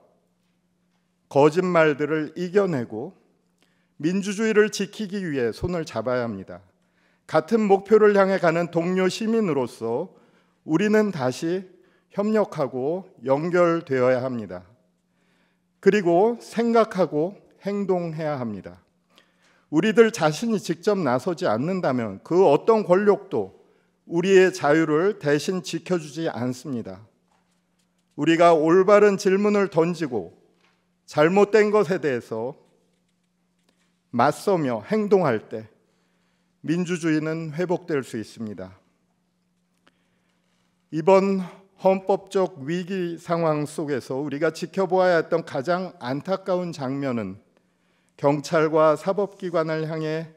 거짓말들을 이겨내고 민주주의를 지키기 위해 손을 잡아야 합니다. 같은 목표를 향해 가는 동료 시민으로서 우리는 다시 협력하고 연결되어야 합니다. 그리고 생각하고 행동해야 합니다. 우리들 자신이 직접 나서지 않는다면 그 어떤 권력도 우리의 자유를 대신 지켜주지 않습니다. 우리가 올바른 질문을 던지고 잘못된 것에 대해서 맞서며 행동할 때 민주주의는 회복될 수 있습니다. 이번 헌법적 위기 상황 속에서 우리가 지켜보아야 했던 가장 안타까운 장면은 경찰과 사법기관을 향해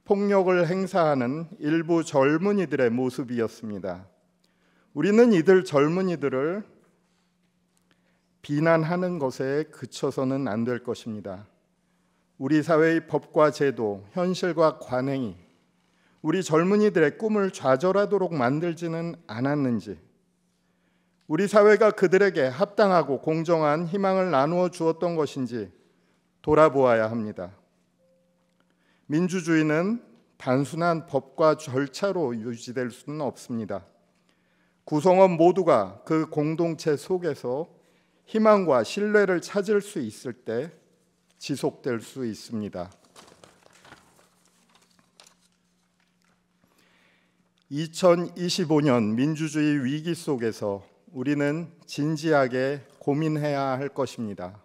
폭력을 행사하는 일부 젊은이들의 모습이었습니다. 우리는 이들 젊은이들을 비난하는 것에 그쳐서는 안 될 것입니다. 우리 사회의 법과 제도, 현실과 관행이 우리 젊은이들의 꿈을 좌절하도록 만들지는 않았는지, 우리 사회가 그들에게 합당하고 공정한 희망을 나누어 주었던 것인지 돌아보아야 합니다. 민주주의는 단순한 법과 절차로 유지될 수는 없습니다. 구성원 모두가 그 공동체 속에서 희망과 신뢰를 찾을 수 있을 때 지속될 수 있습니다. 2025년 민주주의 위기 속에서 우리는 진지하게 고민해야 할 것입니다.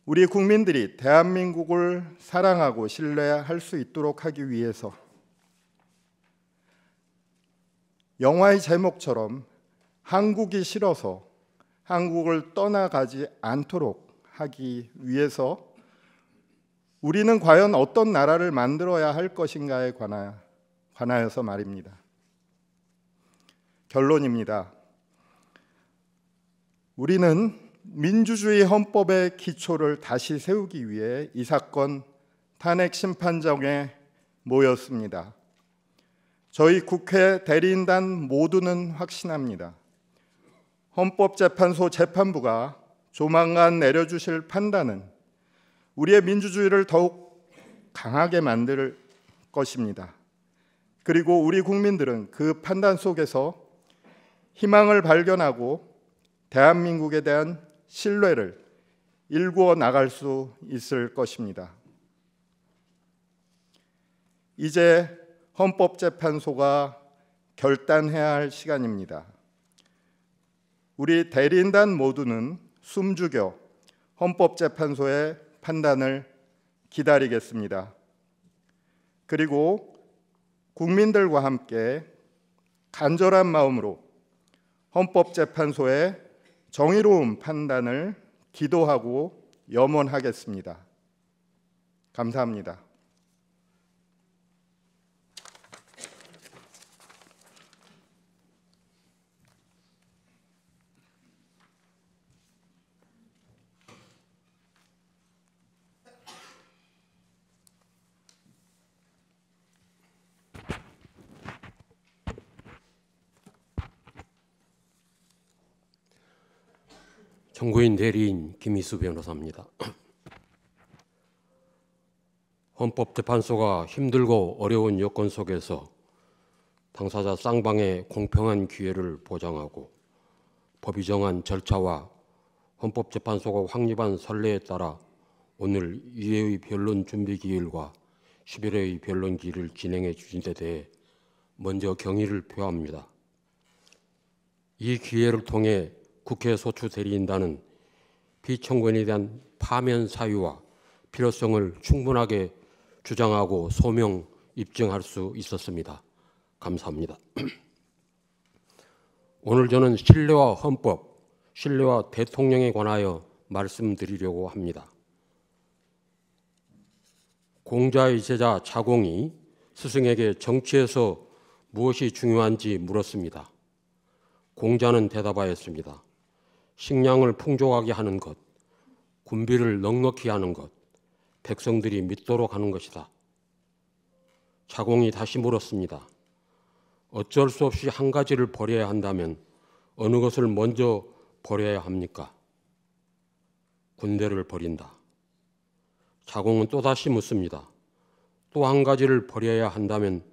우리 국민들이 대한민국을 사랑하고 신뢰할 수 있도록 하기 위해서 영화의 제목처럼 한국이 싫어서 한국을 떠나가지 않도록 하기 위해서 우리는 과연 어떤 나라를 만들어야 할 것인가에 관하여서 말입니다. 결론입니다. 우리는 민주주의 헌법의 기초를 다시 세우기 위해 이 사건 탄핵 심판정에 모였습니다. 저희 국회 대리인단 모두는 확신합니다. 헌법재판소 재판부가 조만간 내려주실 판단은 우리의 민주주의를 더욱 강하게 만들 것입니다. 그리고 우리 국민들은 그 판단 속에서 희망을 발견하고 대한민국에 대한 신뢰를 일구어 나갈 수 있을 것입니다. 이제 헌법재판소가 결단해야 할 시간입니다. 우리 대리인단 모두는 숨죽여 헌법재판소의 판단을 기다리겠습니다. 그리고 국민들과 함께 간절한 마음으로 헌법재판소의 정의로운 판단을 기도하고 염원하겠습니다. 감사합니다.
정구인 대리인 김희수 변호사입니다. 헌법재판소가 힘들고 어려운 여건 속에서 당사자 쌍방의 공평한 기회를 보장하고 법이 정한 절차와 헌법재판소가 확립한 선례에 따라 오늘 2회의 변론 준비 기일과 11회의 변론 기일을 진행해 주신 데 대해 먼저 경의를 표합니다. 이 기회를 통해 국회 소추 대리인단은 피청구인에 대한 파면 사유와 필요성을 충분하게 주장하고 소명 입증할 수 있었습니다. 감사합니다. 오늘 저는 신뢰와 헌법, 신뢰와 대통령에 관하여 말씀드리려고 합니다. 공자의 제자 자공이 스승에게 정치에서 무엇이 중요한지 물었습니다. 공자는 대답하였습니다. 식량을 풍족하게 하는 것, 군비를 넉넉히 하는 것, 백성들이 믿도록 하는 것이다. 자공이 다시 물었습니다. 어쩔 수 없이 한 가지를 버려야 한다면 어느 것을 먼저 버려야 합니까? 군대를 버린다. 자공은 또다시 묻습니다. 또 한 가지를 버려야 한다면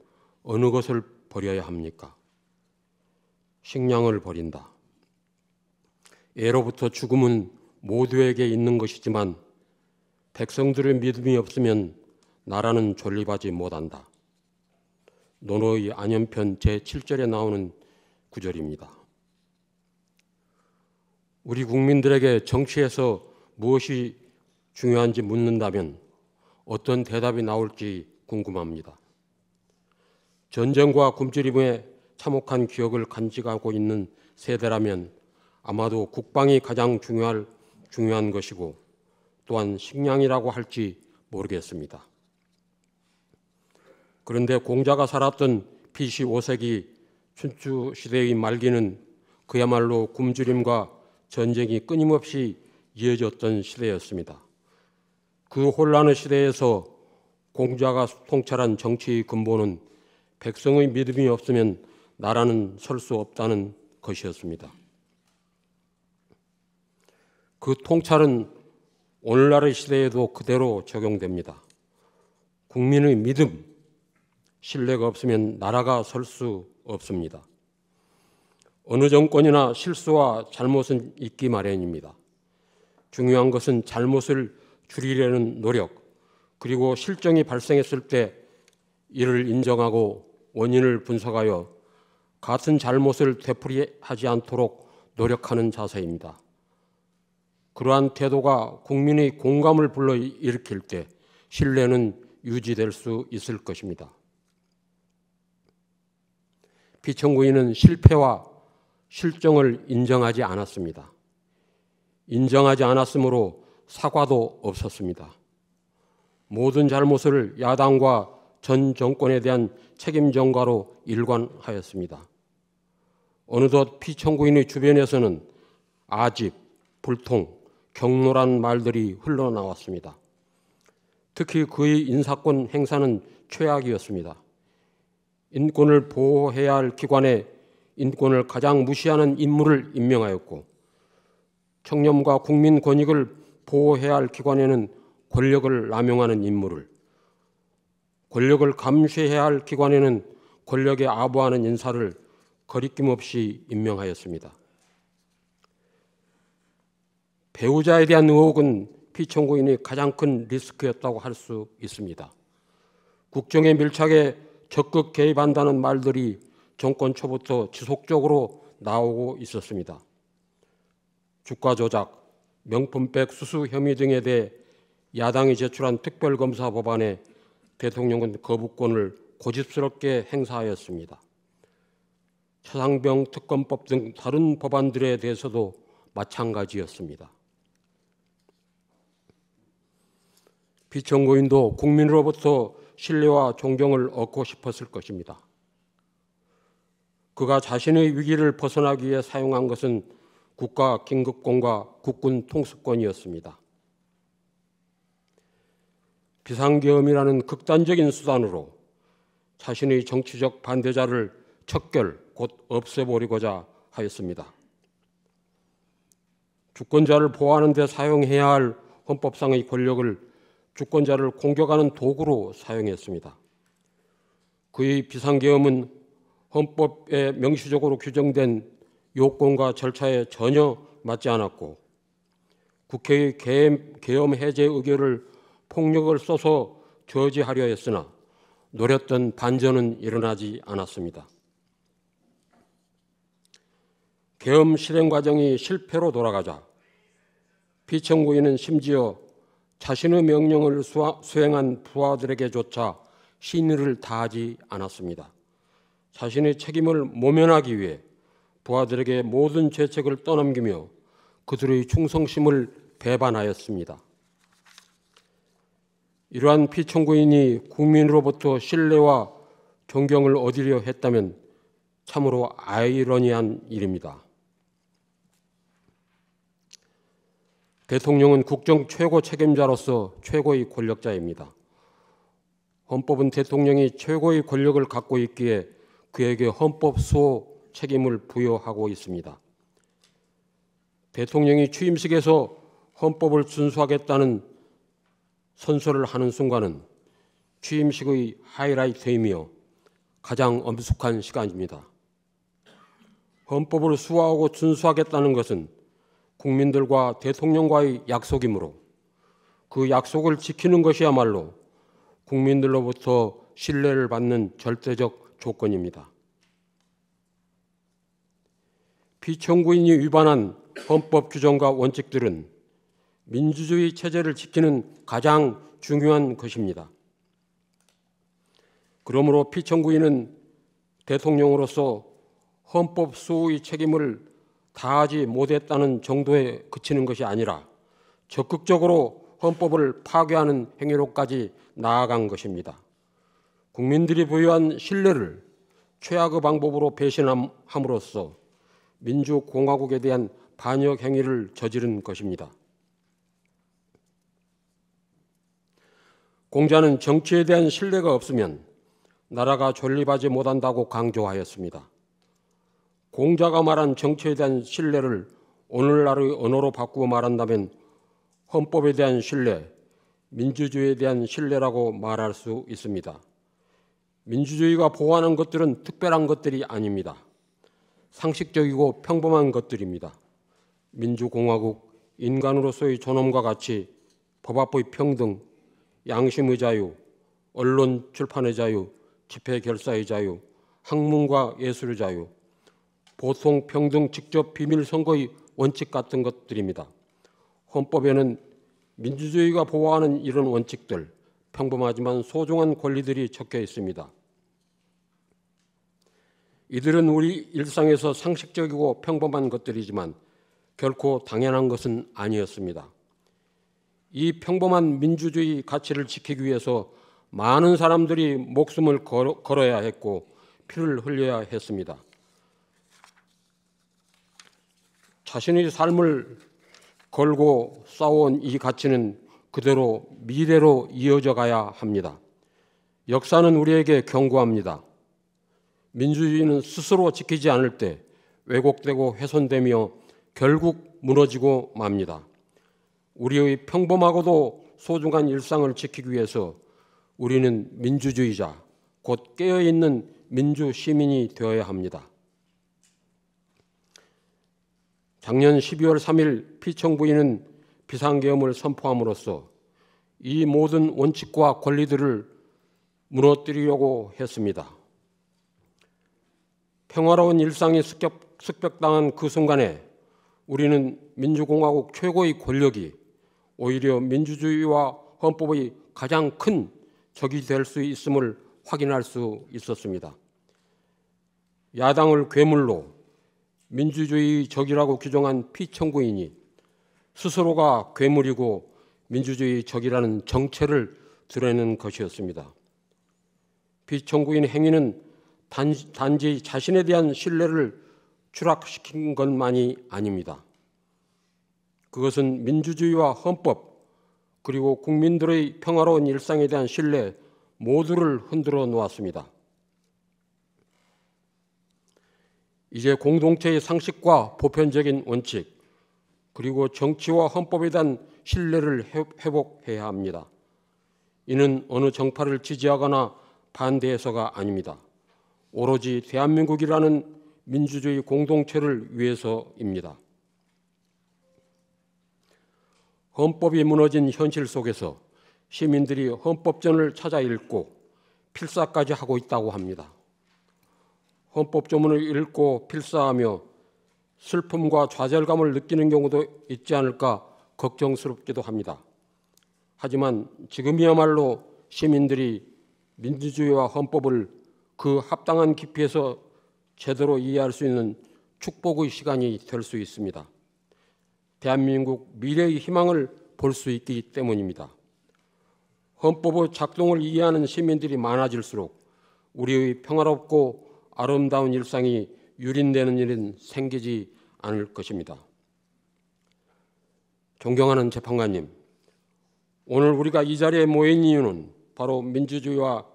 어느 것을 버려야 합니까? 식량을 버린다. 예로부터 죽음은 모두에게 있는 것이지만 백성들의 믿음이 없으면 나라는 존립하지 못한다. 논어의 안연편 제7절에 나오는 구절입니다. 우리 국민들에게 정치에서 무엇이 중요한지 묻는다면 어떤 대답이 나올지 궁금합니다. 전쟁과 굶주림에 참혹한 기억을 간직하고 있는 세대라면 아마도 국방이 가장 중요한 것이고 또한 식량이라고 할지 모르겠습니다. 그런데 공자가 살았던 BC 5세기 춘추 시대의 말기는 그야말로 굶주림과 전쟁이 끊임없이 이어졌던 시대였습니다. 그 혼란의 시대에서 공자가 통찰한 정치의 근본은 백성의 믿음이 없으면 나라는 설 수 없다는 것이었습니다. 그 통찰은 오늘날의 시대에도 그대로 적용됩니다. 국민의 믿음, 신뢰가 없으면 나라가 설 수 없습니다. 어느 정권이나 실수와 잘못은 있기 마련입니다. 중요한 것은 잘못을 줄이려는 노력, 그리고 실정이 발생했을 때 이를 인정하고 원인을 분석하여 같은 잘못을 되풀이하지 않도록 노력하는 자세입니다. 그러한 태도가 국민의 공감을 불러일으킬 때 신뢰는 유지될 수 있을 것입니다. 피청구인은 실패와 실정을 인정하지 않았습니다. 인정하지 않았으므로 사과도 없었습니다. 모든 잘못을 야당과 전 정권에 대한 책임 전가로 일관하였습니다. 어느덧 피청구인의 주변에서는 아집, 불통, 경로란 말들이 인권을 보호해야 할 기관에 인권을 가장 무시하는 인물을 임명하였고, 청렴과 국민 권익을 보호해야 할 기관에는 권력을 남용하는 인물을, 권력을 감시해야 할 기관에는 권력에 아부하는 인사를 거리낌 없이 임명하였습니다. 배우자에 대한 의혹은 피청구인이 가장 큰 리스크였다고 할 수 있습니다. 국정에 밀착해 적극 개입한다는 말들이 정권 초부터 지속적으로 나오고 있었습니다. 주가 조작, 명품백 수수 혐의 등에 대해 야당이 제출한 특별검사 법안에 대통령은 거부권을 고집스럽게 행사하였습니다. 최상병 특검법 등 다른 법안들에 대해서도 마찬가지였습니다. 피청구인도 국민으로부터 신뢰와 존경을 얻고 싶었을 것입니다. 그가 자신의 위기를 벗어나기 위해 사용한 것은 국가 긴급권과 국군 통수권이었습니다. 비상계엄이라는 극단적인 수단으로 자신의 정치적 반대자를 척결, 곧 없애버리고자 하였습니다. 주권자를 보호하는 데 사용해야 할 헌법상의 권력을 주권자를 공격하는 도구로 사용했습니다. 그의 비상계엄은 헌법에 명시적으로 규정된 요건과 절차에 전혀 맞지 않았고, 국회의 계엄 해제 의결을 폭력을 써서 저지하려 했으나 노렸던 반전은 일어나지 않았습니다. 계엄 실행 과정이 실패로 돌아가자 피청구인은 심지어 자신의 명령을 수행한 부하들에게조차 신의를 다하지 않았습니다. 자신의 책임을 모면하기 위해 부하들에게 모든 죄책을 떠넘기며 그들의 충성심을 배반하였습니다. 이러한 피청구인이 국민으로부터 신뢰와 존경을 얻으려 했다면 참으로 아이러니한 일입니다. 대통령은 국정 최고 책임자로서 최고의 권력자입니다. 헌법은 대통령이 최고의 권력을 갖고 있기에 그에게 헌법 수호 책임을 부여하고 있습니다. 대통령이 취임식에서 헌법을 준수하겠다는 선서를 하는 순간은 취임식의 하이라이트이며 가장 엄숙한 시간입니다. 헌법을 수호하고 준수하겠다는 것은 국민들과 대통령과의 약속이므로 그 약속을 지키는 것이야말로 국민들로부터 신뢰를 받는 절대적 조건입니다. 피청구인이 위반한 헌법 규정과 원칙들은 민주주의 체제를 지키는 가장 중요한 것입니다. 그러므로 피청구인은 대통령으로서 헌법 수호의 책임을 다하지 못했다는 정도에 그치는 것이 아니라 적극적으로 헌법을 파괴하는 행위로까지 나아간 것입니다. 국민들이 부여한 신뢰를 최악의 방법으로 배신함으로써 민주공화국에 대한 반역 행위를 저지른 것입니다. 공자는 정치에 대한 신뢰가 없으면 나라가 존립하지 못한다고 강조하였습니다. 공자가 말한 정치에 대한 신뢰를 오늘날의 언어로 바꾸어 말한다면 헌법에 대한 신뢰, 민주주의에 대한 신뢰라고 말할 수 있습니다. 민주주의가 보호하는 것들은 특별한 것들이 아닙니다. 상식적이고 평범한 것들입니다. 민주공화국, 인간으로서의 존엄과 가치, 법 앞의 평등, 양심의 자유, 언론 출판의 자유, 집회 결사의 자유, 학문과 예술의 자유, 보통 평등 직접 비밀 선거의 원칙 같은 것들입니다. 헌법에는 민주주의가 보호하는 이런 원칙들, 평범하지만 소중한 권리들이 적혀 있습니다. 이들은 우리 일상에서 상식적이고 평범한 것들이지만 결코 당연한 것은 아니었습니다. 이 평범한 민주주의 가치를 지키기 위해서 많은 사람들이 목숨을 걸어야 했고 피를 흘려야 했습니다. 자신의 삶을 걸고 싸워온 이 가치는 그대로 미래로 이어져 가야 합니다. 역사는 우리에게 경고합니다. 민주주의는 스스로 지키지 않을 때 왜곡되고 훼손되며 결국 무너지고 맙니다. 우리의 평범하고도 소중한 일상을 지키기 위해서 우리는 민주주의자, 곧 깨어있는 민주 시민이 되어야 합니다. 작년 12월 3일 피청구인은 비상계엄을 선포함으로써 이 모든 원칙과 권리들을 무너뜨리려고 했습니다. 평화로운 일상이 습격당한 그 순간에 우리는 민주공화국 최고의 권력이 오히려 민주주의와 헌법의 가장 큰 적이 될 수 있음을 확인할 수 있었습니다. 야당을 괴물로 민주주의 적이라고 규정한 피청구인이 스스로가 괴물이고 민주주의 적이라는 정체를 드러내는 것이었습니다. 피청구인 행위는 단지 자신에 대한 신뢰를 추락시킨 것만이 아닙니다. 그것은 민주주의와 헌법 그리고 국민들의 평화로운 일상에 대한 신뢰 모두를 흔들어 놓았습니다. 이제 공동체의 상식과 보편적인 원칙 그리고 정치와 헌법에 대한 신뢰를 회복해야 합니다. 이는 어느 정파를 지지하거나 반대해서가 아닙니다. 오로지 대한민국이라는 민주주의 공동체를 위해서입니다. 헌법이 무너진 현실 속에서 시민들이 헌법전을 찾아 읽고 필사까지 하고 있다고 합니다. 헌법조문을 읽고 필사하며 슬픔과 좌절감을 느끼는 경우도 있지 않을까 걱정스럽기도 합니다. 하지만 지금이야말로 시민들이 민주주의와 헌법을 그 합당한 깊이에서 제대로 이해할 수 있는 축복의 시간이 될 수 있습니다. 대한민국 미래의 희망을 볼 수 있기 때문입니다. 헌법의 작동을 이해하는 시민들이 많아질수록 우리의 평화롭고 아름다운 일상이 유린되는 일은 생기지 않을 것입니다. 존경하는 재판관님, 오늘 우리가 이 자리에 모인 이유는 바로 민주주의와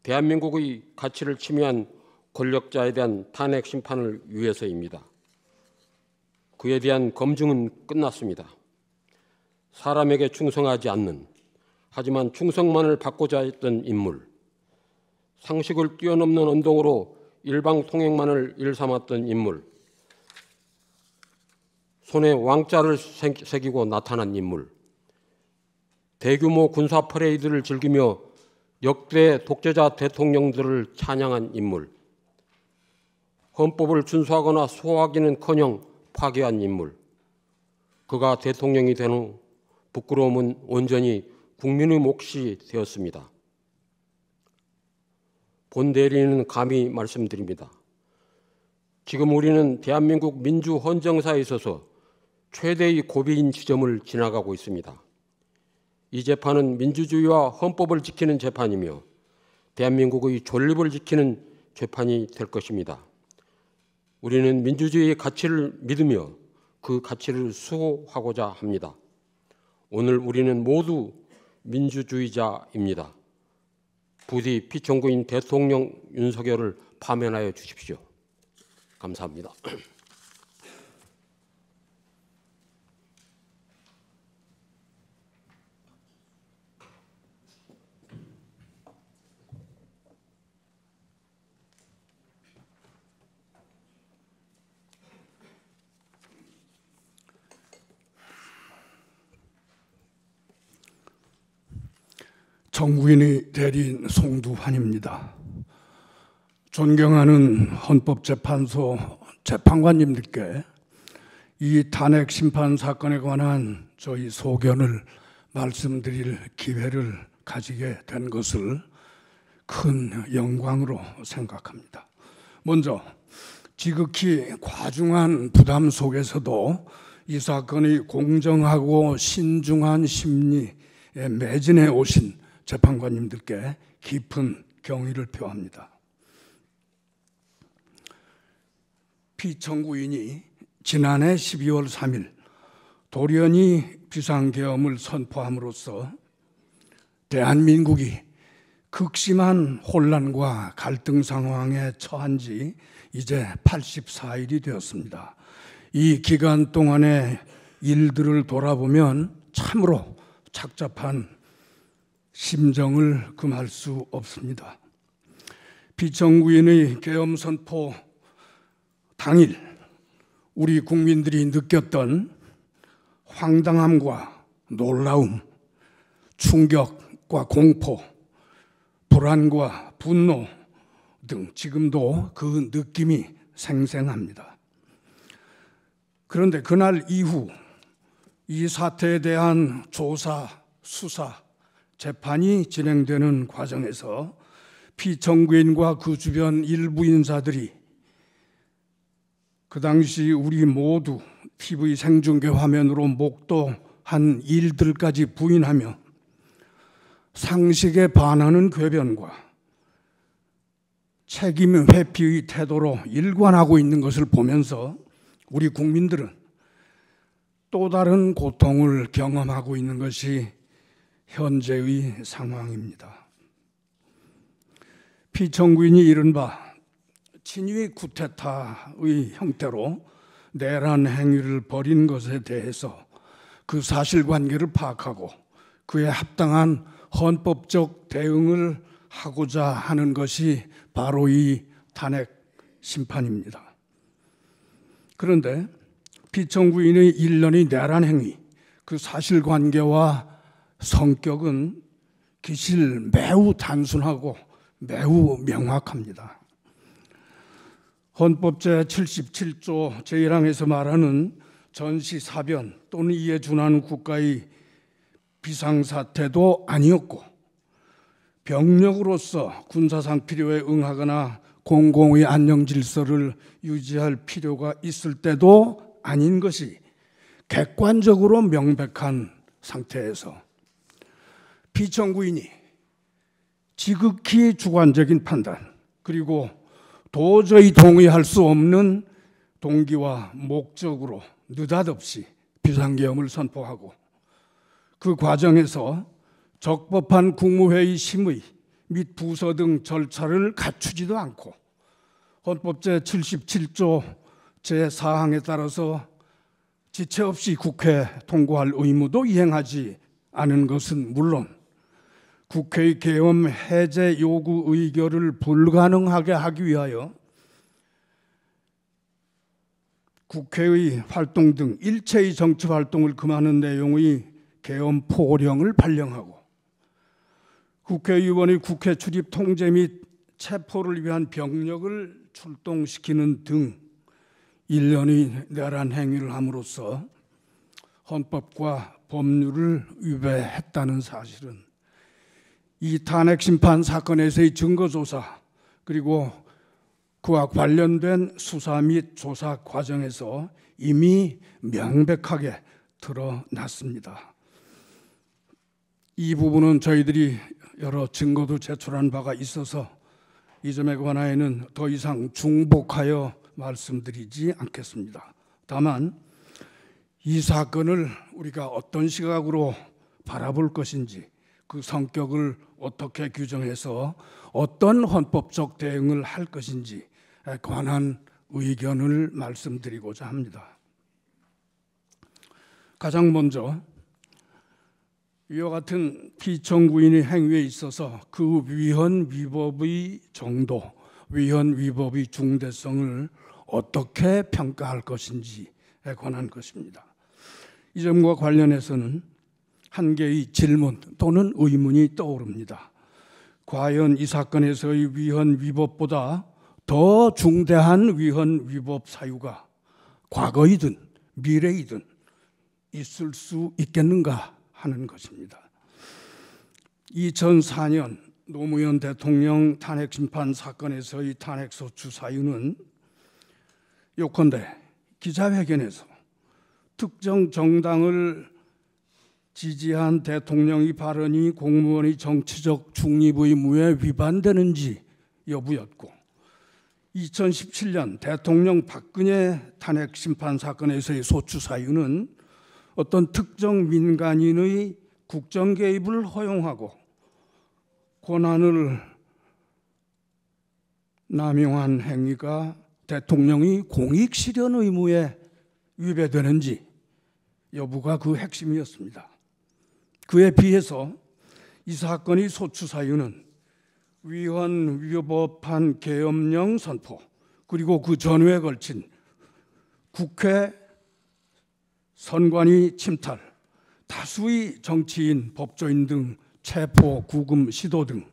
대한민국의 가치를 침해한 권력자에 대한 탄핵 심판을 위해서입니다. 그에 대한 검증은 끝났습니다. 사람에게 충성하지 않는, 하지만 충성만을 받고자 했던 인물, 상식을 뛰어넘는 언동으로 일방통행만을 일삼았던 인물, 손에 왕자를 새기고 나타난 인물, 대규모 군사 퍼레이드를 즐기며 역대 독재자 대통령들을 찬양한 인물, 헌법을 준수하거나 소화하기는커녕 파괴한 인물, 그가 대통령이 된 후 부끄러움은 온전히 국민의 몫이 되었습니다. 본 대리인은 감히 말씀드립니다. 지금 우리는 대한민국 민주 헌정사에 있어서 최대의 고비인 지점을 지나가고 있습니다. 이 재판은 민주주의와 헌법을 지키는 재판이며 대한민국의 존립을 지키는 재판이 될 것입니다. 우리는 민주주의의 가치를 믿으며 그 가치를 수호하고자 합니다. 오늘 우리는 모두 민주주의자입니다. 부디 피청구인 대통령 윤석열을 파면하여 주십시오. 감사합니다.
정구인의 대리인 송두환입니다. 존경하는 헌법재판소 재판관님들께 이 탄핵 심판 사건에 관한 저희 소견을 말씀드릴 기회를 가지게 된 것을 큰 영광으로 생각합니다. 먼저 지극히 과중한 부담 속에서도 이 사건의 공정하고 신중한 심리에 매진해 오신 재판관님들께 깊은 경의를 표합니다. 피청구인이 지난해 12월 3일 돌연히 비상계엄을 선포함으로써 대한민국이 극심한 혼란과 갈등 상황에 처한 지 이제 84일이 되었습니다. 이 기간 동안의 일들을 돌아보면 참으로 착잡한 심정을 금할 수 없습니다. 피청구인의 계엄 선포 당일 우리 국민들이 느꼈던 황당함과 놀라움, 충격과 공포, 불안과 분노 등 지금도 그 느낌이 생생합니다. 그런데 그날 이후 이 사태에 대한 조사, 수사, 재판이 진행되는 과정에서 피청구인과 그 주변 일부 인사들이 그 당시 우리 모두 TV 생중계 화면으로 목도한 일들까지 부인하며 상식에 반하는 궤변과 책임 회피의 태도로 일관하고 있는 것을 보면서 우리 국민들은 또 다른 고통을 경험하고 있는 것이 현재의 상황입니다. 피청구인이 이른바 친위 쿠데타의 형태로 내란 행위를 벌인 것에 대해서 그 사실관계를 파악하고 그에 합당한 헌법적 대응을 하고자 하는 것이 바로 이 탄핵 심판입니다. 그런데 피청구인의 일련의 내란 행위, 그 사실관계와 성격은 기실 매우 단순하고 매우 명확합니다. 헌법 제77조 제1항에서 말하는 전시사변 또는 이에 준하는 국가의 비상사태도 아니었고 병력으로서 군사상 필요에 응하거나 공공의 안녕질서를 유지할 필요가 있을 때도 아닌 것이 객관적으로 명백한 상태에서 피청구인이 지극히 주관적인 판단 그리고 도저히 동의할 수 없는 동기와 목적으로 느닷없이 비상계엄을 선포하고 그 과정에서 적법한 국무회의 심의 및 부서 등 절차를 갖추지도 않고 헌법 제77조 제4항에 따라서 지체 없이 국회 통과할 의무도 이행하지 않은 것은 물론 국회의 계엄 해제 요구 의결을 불가능하게 하기 위하여 국회의 활동 등 일체의 정치 활동을 금하는 내용의 계엄 포령을 발령하고 국회의원의 국회 출입 통제 및 체포를 위한 병력을 출동시키는 등 일련의 내란 행위를 함으로써 헌법과 법률을 위배했다는 사실은 이 탄핵 심판 사건에서의 증거조사 그리고 그와 관련된 수사 및 조사 과정에서 이미 명백하게 드러났습니다. 이 부분은 저희들이 여러 증거도 제출한 바가 있어서 이 점에 관하여는 더 이상 중복하여 말씀드리지 않겠습니다. 다만 이 사건을 우리가 어떤 시각으로 바라볼 것인지 그 성격을 어떻게 규정해서 어떤 헌법적 대응을 할 것인지에 관한 의견을 말씀드리고자 합니다. 가장 먼저 이와 같은 피청구인의 행위에 있어서 그 위헌 위법의 정도, 위헌 위법의 중대성을 어떻게 평가할 것인지에 관한 것입니다. 이 점과 관련해서는 한 개의 질문 또는 의문이 떠오릅니다. 과연 이 사건에서의 위헌 위법보다 더 중대한 위헌 위법 사유가 과거이든 미래이든 있을 수 있겠는가 하는 것입니다. 2004년 노무현 대통령 탄핵 심판 사건에서의 탄핵소추 사유는 요컨대 기자회견에서 특정 정당을 지지한 대통령의 발언이 공무원의 정치적 중립 의무에 위반되는지 여부였고 2017년 대통령 박근혜 탄핵 심판 사건에서의 소추 사유는 어떤 특정 민간인의 국정 개입을 허용하고 권한을 남용한 행위가 대통령이 공익 실현 의무에 위배되는지 여부가 그 핵심이었습니다. 그에 비해서 이 사건의 소추 사유는 위헌 위법한 계엄령 선포, 그리고 그 전후에 걸친 국회 선관위 침탈, 다수의 정치인, 법조인 등 체포, 구금, 시도 등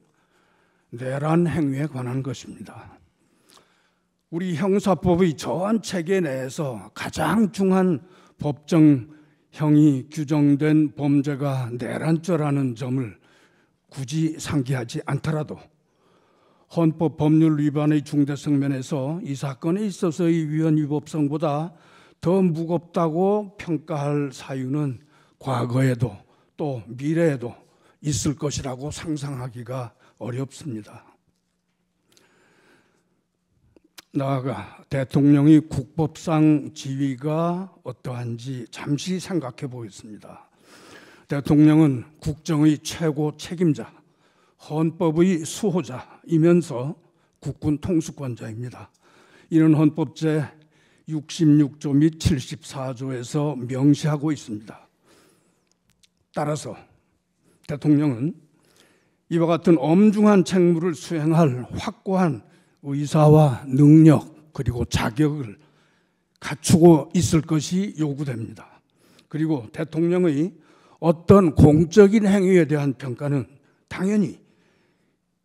내란 행위에 관한 것입니다. 우리 형사법의 전 체계 내에서 가장 중한 법정형이 규정된 범죄가 내란죄라는 점을 굳이 상기하지 않더라도 헌법 법률 위반의 중대성 면에서 이 사건에 있어서의 위헌 위법성보다 더 무겁다고 평가할 사유는 과거에도 또 미래에도 있을 것이라고 상상하기가 어렵습니다. 나아가 대통령의 국법상 지위가 어떠한지 잠시 생각해 보겠습니다. 대통령은 국정의 최고 책임자, 헌법의 수호자이면서 국군 통수권자입니다. 이는 헌법 제 66조 및 74조에서 명시하고 있습니다. 따라서 대통령은 이와 같은 엄중한 책무를 수행할 확고한 의사와 능력 그리고 자격을 갖추고 있을 것이 요구됩니다. 그리고 대통령의 어떤 공적인 행위에 대한 평가는 당연히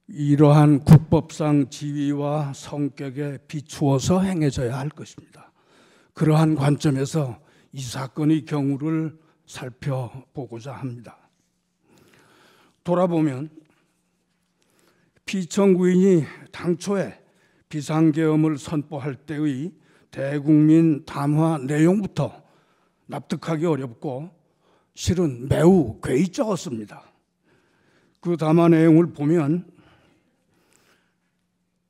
이러한 국법상 지위와 성격에 비추어서 행해져야 할 것입니다. 그러한 관점에서 이 사건의 경우를 살펴보고자 합니다. 돌아보면 피청구인이 당초에 비상계엄을 선포할 때의 대국민 담화 내용부터 납득하기 어렵고 실은 매우 괴이적었습니다. 그 담화 내용을 보면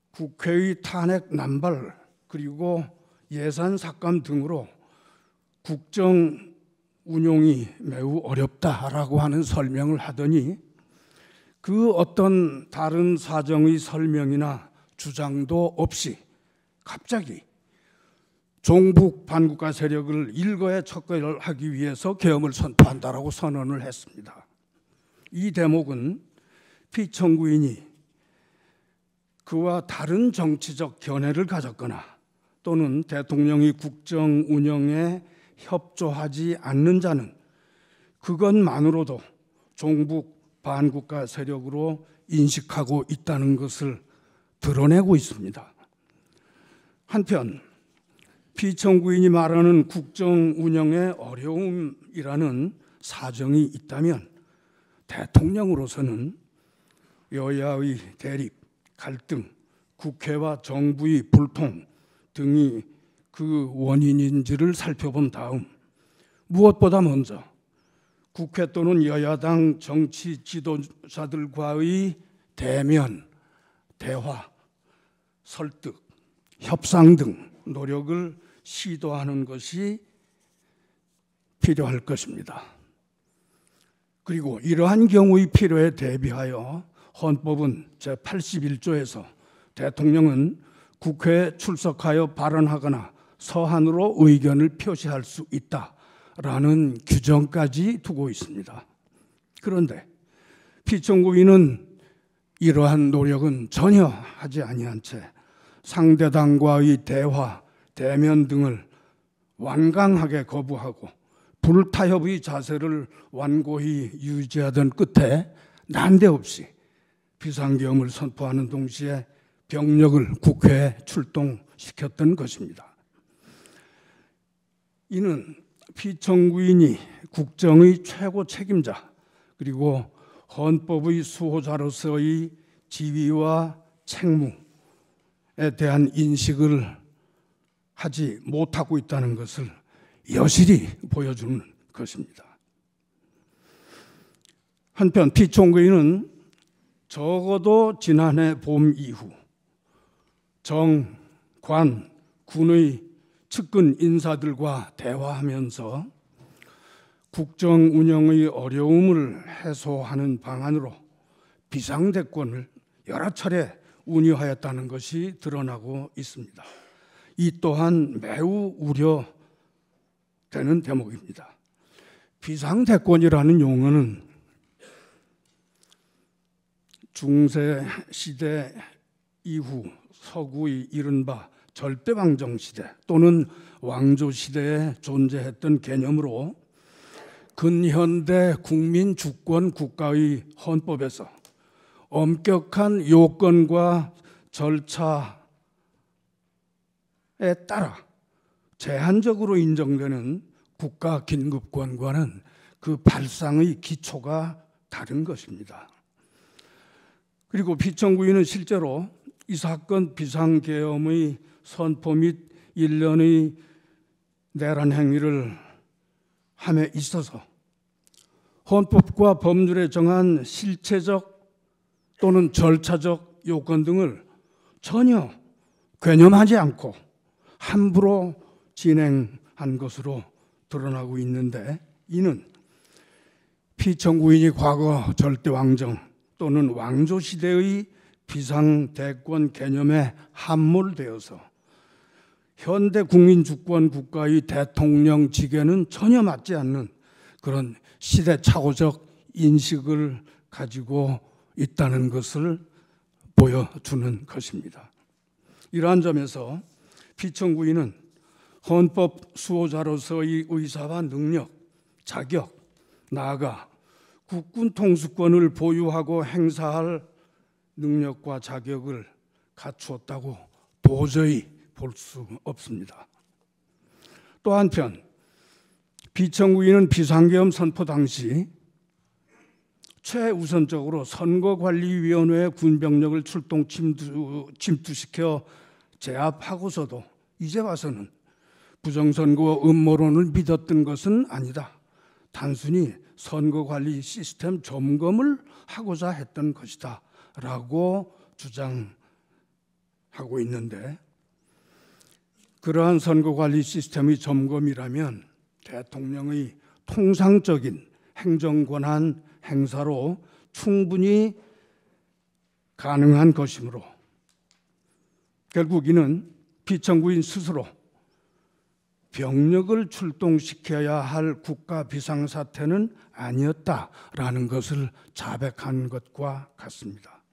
국회의 탄핵 남발 그리고 예산 삭감 등으로 국정 운용이 매우 어렵다라고 하는 설명을 하더니 그 어떤 다른 사정의 설명이나 주장도 없이 갑자기 종북 반국가 세력을 일거에 척결하기 위해서 계엄을 선포한다라고 선언을 했습니다. 이 대목은 피청구인이 그와 다른 정치적 견해를 가졌거나 또는 대통령이 국정 운영에 협조하지 않는 자는 그것만으로도 종북 반국가 세력으로 인식하고 있다는 것을 드러내고 있습니다. 한편 피청구인이 말하는 국정 운영의 어려움이라는 사정이 있다면 대통령으로서는 여야의 대립, 갈등, 국회와 정부의 불통 등이 그 원인인지를 살펴본 다음 무엇보다 먼저 국회 또는 여야당 정치 지도자들과의 대면, 대화, 설득, 협상 등 노력을 시도하는 것이 필요할 것입니다. 그리고 이러한 경우의 필요에 대비하여 헌법은 제81조에서 대통령은 국회에 출석하여 발언하거나 서한으로 의견을 표시할 수 있다라는 규정까지 두고 있습니다. 그런데 피청구인은 이러한 노력은 전혀 하지 아니한 채 상대당과의 대화, 대면 등을 완강하게 거부하고 불타협의 자세를 완고히 유지하던 끝에 난데없이 비상계엄을 선포하는 동시에 병력을 국회에 출동시켰던 것입니다. 이는 피청구인이 국정의 최고 책임자 그리고 헌법의 수호자로서의 지위와 책무에 대한 인식을 하지 못하고 있다는 것을 여실히 보여주는 것입니다. 한편 피청구인은 적어도 지난해 봄 이후 정, 관, 군의 측근 인사들과 대화하면서 국정 운영의 어려움을 해소하는 방안으로 비상대권을 여러 차례 운유하였다는 것이 드러나고 있습니다. 이 또한 매우 우려되는 대목입니다. 비상대권이라는 용어는 중세 시대 이후 서구의 이른바 절대왕정 시대 또는 왕조 시대에 존재했던 개념으로 근현대 국민 주권 국가의 헌법에서 엄격한 요건과 절차에 따라 제한적으로 인정되는 국가 긴급권과는 그 발상의 기초가 다른 것입니다. 그리고 피청구인은 실제로 이 사건 비상계엄의 선포 및 일련의 내란 행위를 함에 있어서 헌법과 법률에 정한 실체적 또는 절차적 요건 등을 전혀 괴념하지 않고 함부로 진행한 것으로 드러나고 있는데, 이는 피청구인이 과거 절대왕정 또는 왕조 시대의 비상대권 개념에 함몰되어서 현대 국민주권 국가의 대통령직에는 전혀 맞지 않는 그런 시대착오적 인식을 가지고 있다는 것을 보여주는 것입니다. 이러한 점에서 피청구인은 헌법 수호자로서의 의사와 능력, 자격, 나아가 국군 통수권을 보유하고 행사할 능력과 자격을 갖추었다고 도저히 볼 수 없습니다. 또 한편 피청구인은 비상계엄 선포 당시 최우선적으로 선거관리위원회의 군병력을 출동 침투시켜 제압하고서도 이제 와서는 부정선거 음모론을 믿었던 것은 아니다. 단순히 선거관리 시스템 점검을 하고자 했던 것이다 라고 주장하고 있는데, 그러한 선거관리 시스템의 점검이라면 대통령의 통상적인 행정권한 행사로 충분히 가능한 것이므로 결국 이는 피청구인 스스로 병력을 출동시켜야 할 국가 비상사태는 아니었다라는 것을 자백한 것과 같습니다.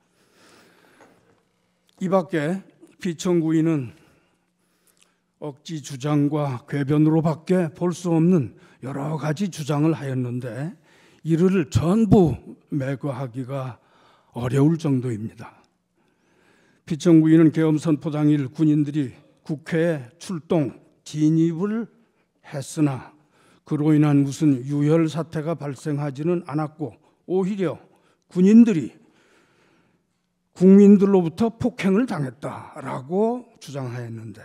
이 밖에 피청구인은 억지 주장과 궤변으로밖에 볼 수 없는 여러 가지 주장을 하였는데 이를 전부 매거하기가 어려울 정도입니다. 피청구인은 계엄 선포 당일 군인들이 국회에 출동 진입을 했으나 그로 인한 무슨 유혈 사태가 발생하지는 않았고 오히려 군인들이 국민들로부터 폭행을 당했다라고 주장하였는데,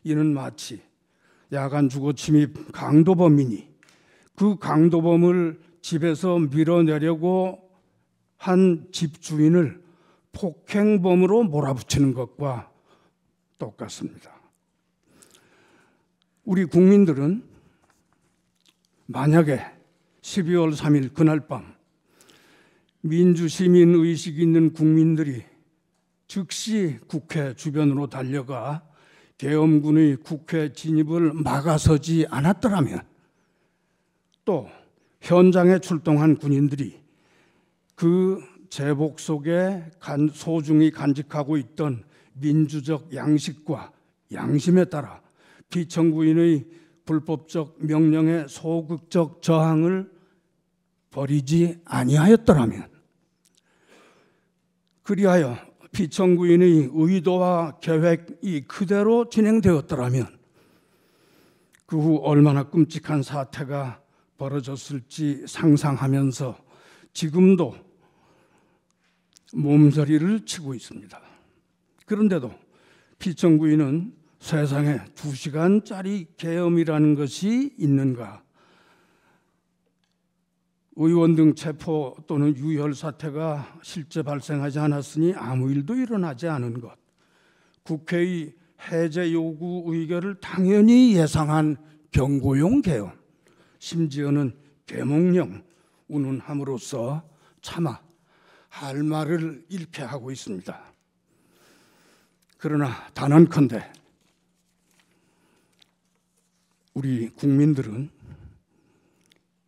이는 마치 야간 주거 침입 강도범이니 그 강도범을 집에서 밀어내려고 한 집주인을 폭행범으로 몰아붙이는 것과 똑같습니다. 우리 국민들은 만약에 12월 3일 그날 밤 민주시민 의식이 있는 국민들이 즉시 국회 주변으로 달려가 계엄군의 국회 진입을 막아서지 않았더라면, 또 현장에 출동한 군인들이 그 제복 속에 소중히 간직하고 있던 민주적 양식과 양심에 따라 피청구인의 불법적 명령에 소극적 저항을 벌이지 아니하였더라면, 그리하여 피청구인의 의도와 계획이 그대로 진행되었더라면 그 후 얼마나 끔찍한 사태가 벌어졌을지 상상하면서 지금도 몸서리를 치고 있습니다. 그런데도 피청구인은 세상에 2시간짜리 계엄이라는 것이 있는가, 의원 등 체포 또는 유혈 사태가 실제 발생하지 않았으니 아무 일도 일어나지 않은 것, 국회의 해제 요구 의결을 당연히 예상한 경고용 계엄, 심지어는 계몽령 운운함으로써 차마 할 말을 잃게 하고 있습니다. 그러나 단언컨대 우리 국민들은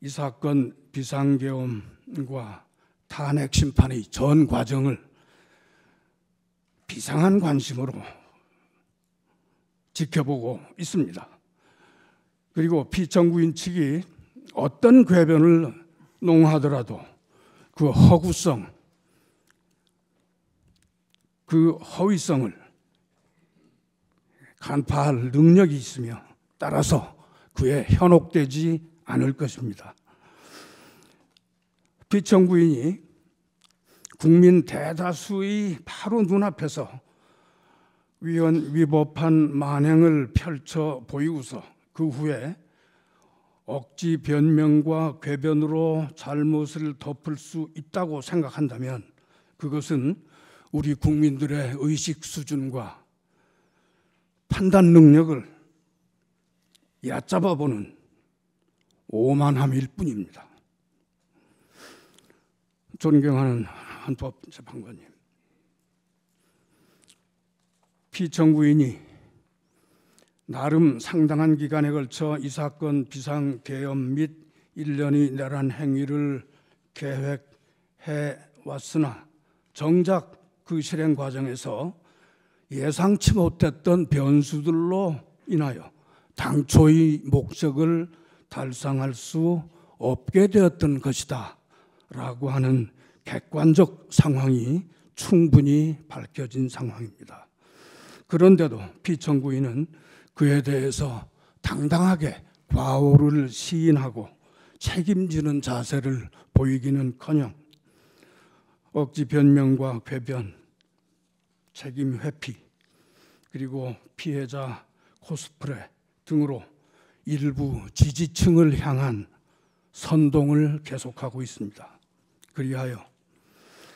이 사건 비상계엄과 탄핵 심판의 전 과정을 비상한 관심으로 지켜보고 있습니다. 그리고 피청구인 측이 어떤 궤변을 농하더라도 그 허구성, 그 허위성을 간파할 능력이 있으며 따라서 그에 현혹되지 않을 것입니다. 피청구인이 국민 대다수의 바로 눈앞에서 위법한 만행을 펼쳐 보이고서 그 후에 억지 변명과 궤변으로 잘못을 덮을 수 있다고 생각한다면 그것은 우리 국민들의 의식 수준과 판단 능력을 얕잡아보는 오만함일 뿐입니다. 존경하는 헌법재판관님, 피청구인이 나름 상당한 기간에 걸쳐 이 사건 비상계엄 및 일련의 내란 행위를 계획해 왔으나 정작 그 실행 과정에서 예상치 못했던 변수들로 인하여 당초의 목적을 달성할 수 없게 되었던 것이다 라고 하는 객관적 상황이 충분히 밝혀진 상황입니다. 그런데도 피청구인은 그에 대해서 당당하게 과오를 시인하고 책임지는 자세를 보이기는커녕 억지 변명과 궤변, 책임 회피, 그리고 피해자 코스프레 등으로 일부 지지층을 향한 선동을 계속하고 있습니다. 그리하여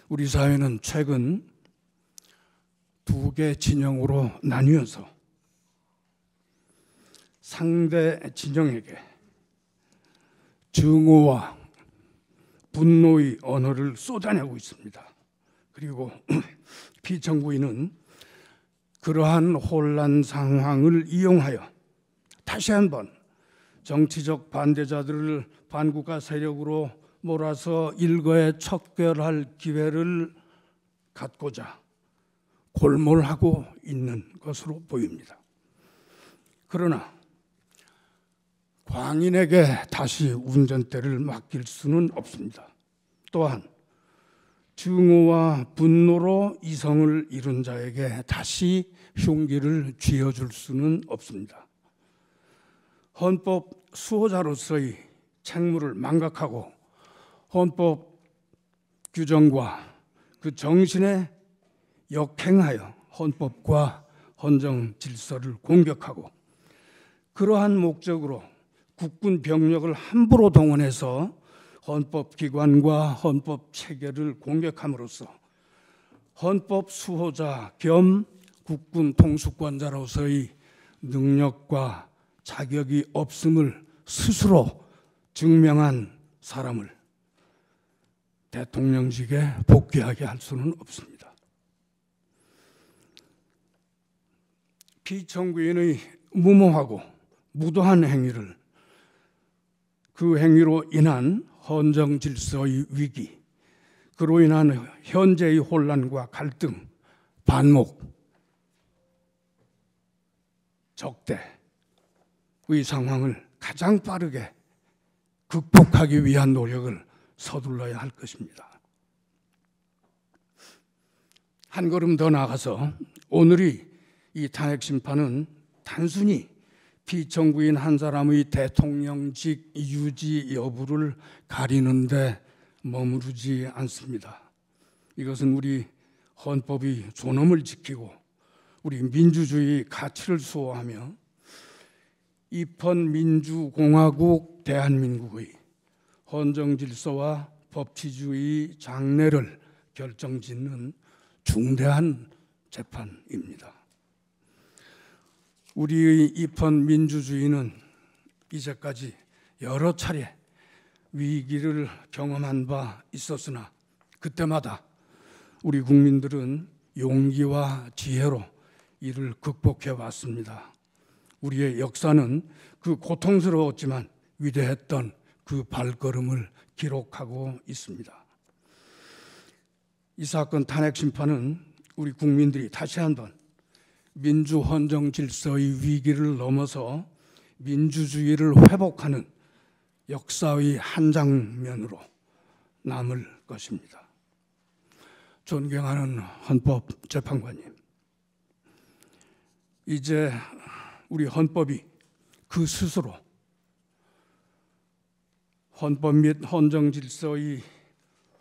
우리 사회는 최근 두 개 진영으로 나뉘어서 상대 진영에게 증오와 분노의 언어를 쏟아내고 있습니다. 그리고 피청구인은 그러한 혼란 상황을 이용하여 다시 한번 정치적 반대자들을 반국가 세력으로 몰아서 일거에 척결할 기회를 갖고자 골몰하고 있는 것으로 보입니다. 그러나 광인에게 다시 운전대를 맡길 수는 없습니다. 또한 증오와 분노로 이성을 잃은 자에게 다시 흉기를 쥐어줄 수는 없습니다. 헌법 수호자로서의 책무를 망각하고 헌법 규정과 그 정신에 역행하여 헌법과 헌정 질서를 공격하고 그러한 목적으로 국군 병력을 함부로 동원해서 헌법기관과 헌법 체계를 공격함으로써 헌법 수호자 겸 국군 통수권자로서의 능력과 자격이 없음을 스스로 증명한 사람을 대통령직에 복귀하게 할 수는 없습니다. 피청구인의 무모하고 무도한 행위를 그 행위로 인한 헌정 질서의 위기, 그로 인한 현재의 혼란과 갈등, 반목, 적대의 상황을 가장 빠르게 극복하기 위한 노력을 서둘러야 할 것입니다. 한 걸음 더 나아가서 오늘이 이 탄핵 심판은 단순히 피청구인 한 사람의 대통령직 유지 여부를 가리는데 머무르지 않습니다. 이것은 우리 헌법의 존엄을 지키고 우리 민주주의 가치를 수호하며 입헌민주공화국 대한민국의 헌정질서와 법치주의 장래를 결정짓는 중대한 재판입니다. 우리의 입헌민주주의는 이제까지 여러 차례 위기를 경험한 바 있었으나 그때마다 우리 국민들은 용기와 지혜로 이를 극복해 왔습니다. 우리의 역사는 그 고통스러웠지만 위대했던 그 발걸음을 기록하고 있습니다. 이 사건 탄핵 심판은 우리 국민들이 다시 한번 민주 헌정 질서의 위기를 넘어서 민주주의를 회복하는 역사의 한 장면으로 남을 것입니다. 존경하는 헌법재판관님, 이제 우리 헌법이 그 스스로 헌법 및 헌정 질서의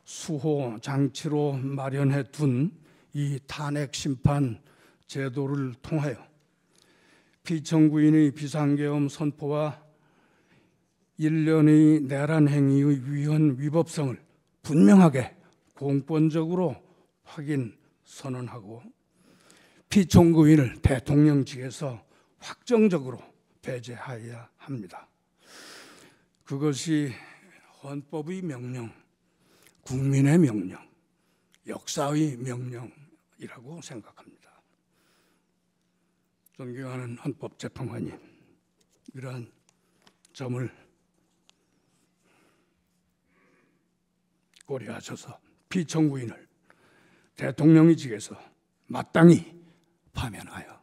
수호 장치로 마련해 둔 이 탄핵 심판 제도를 통하여 피청구인의 비상계엄 선포와 일련의 내란 행위의 위헌 위법성을 분명하게 공권적으로 확인 선언하고 피청구인을 대통령직에서 확정적으로 배제하여야 합니다. 그것이 헌법의 명령, 국민의 명령, 역사의 명령이라고 생각합니다. 존경하는 헌법재판관님, 이러한 점을 고려하셔서 피청구인을 대통령직에서 마땅히 파면하여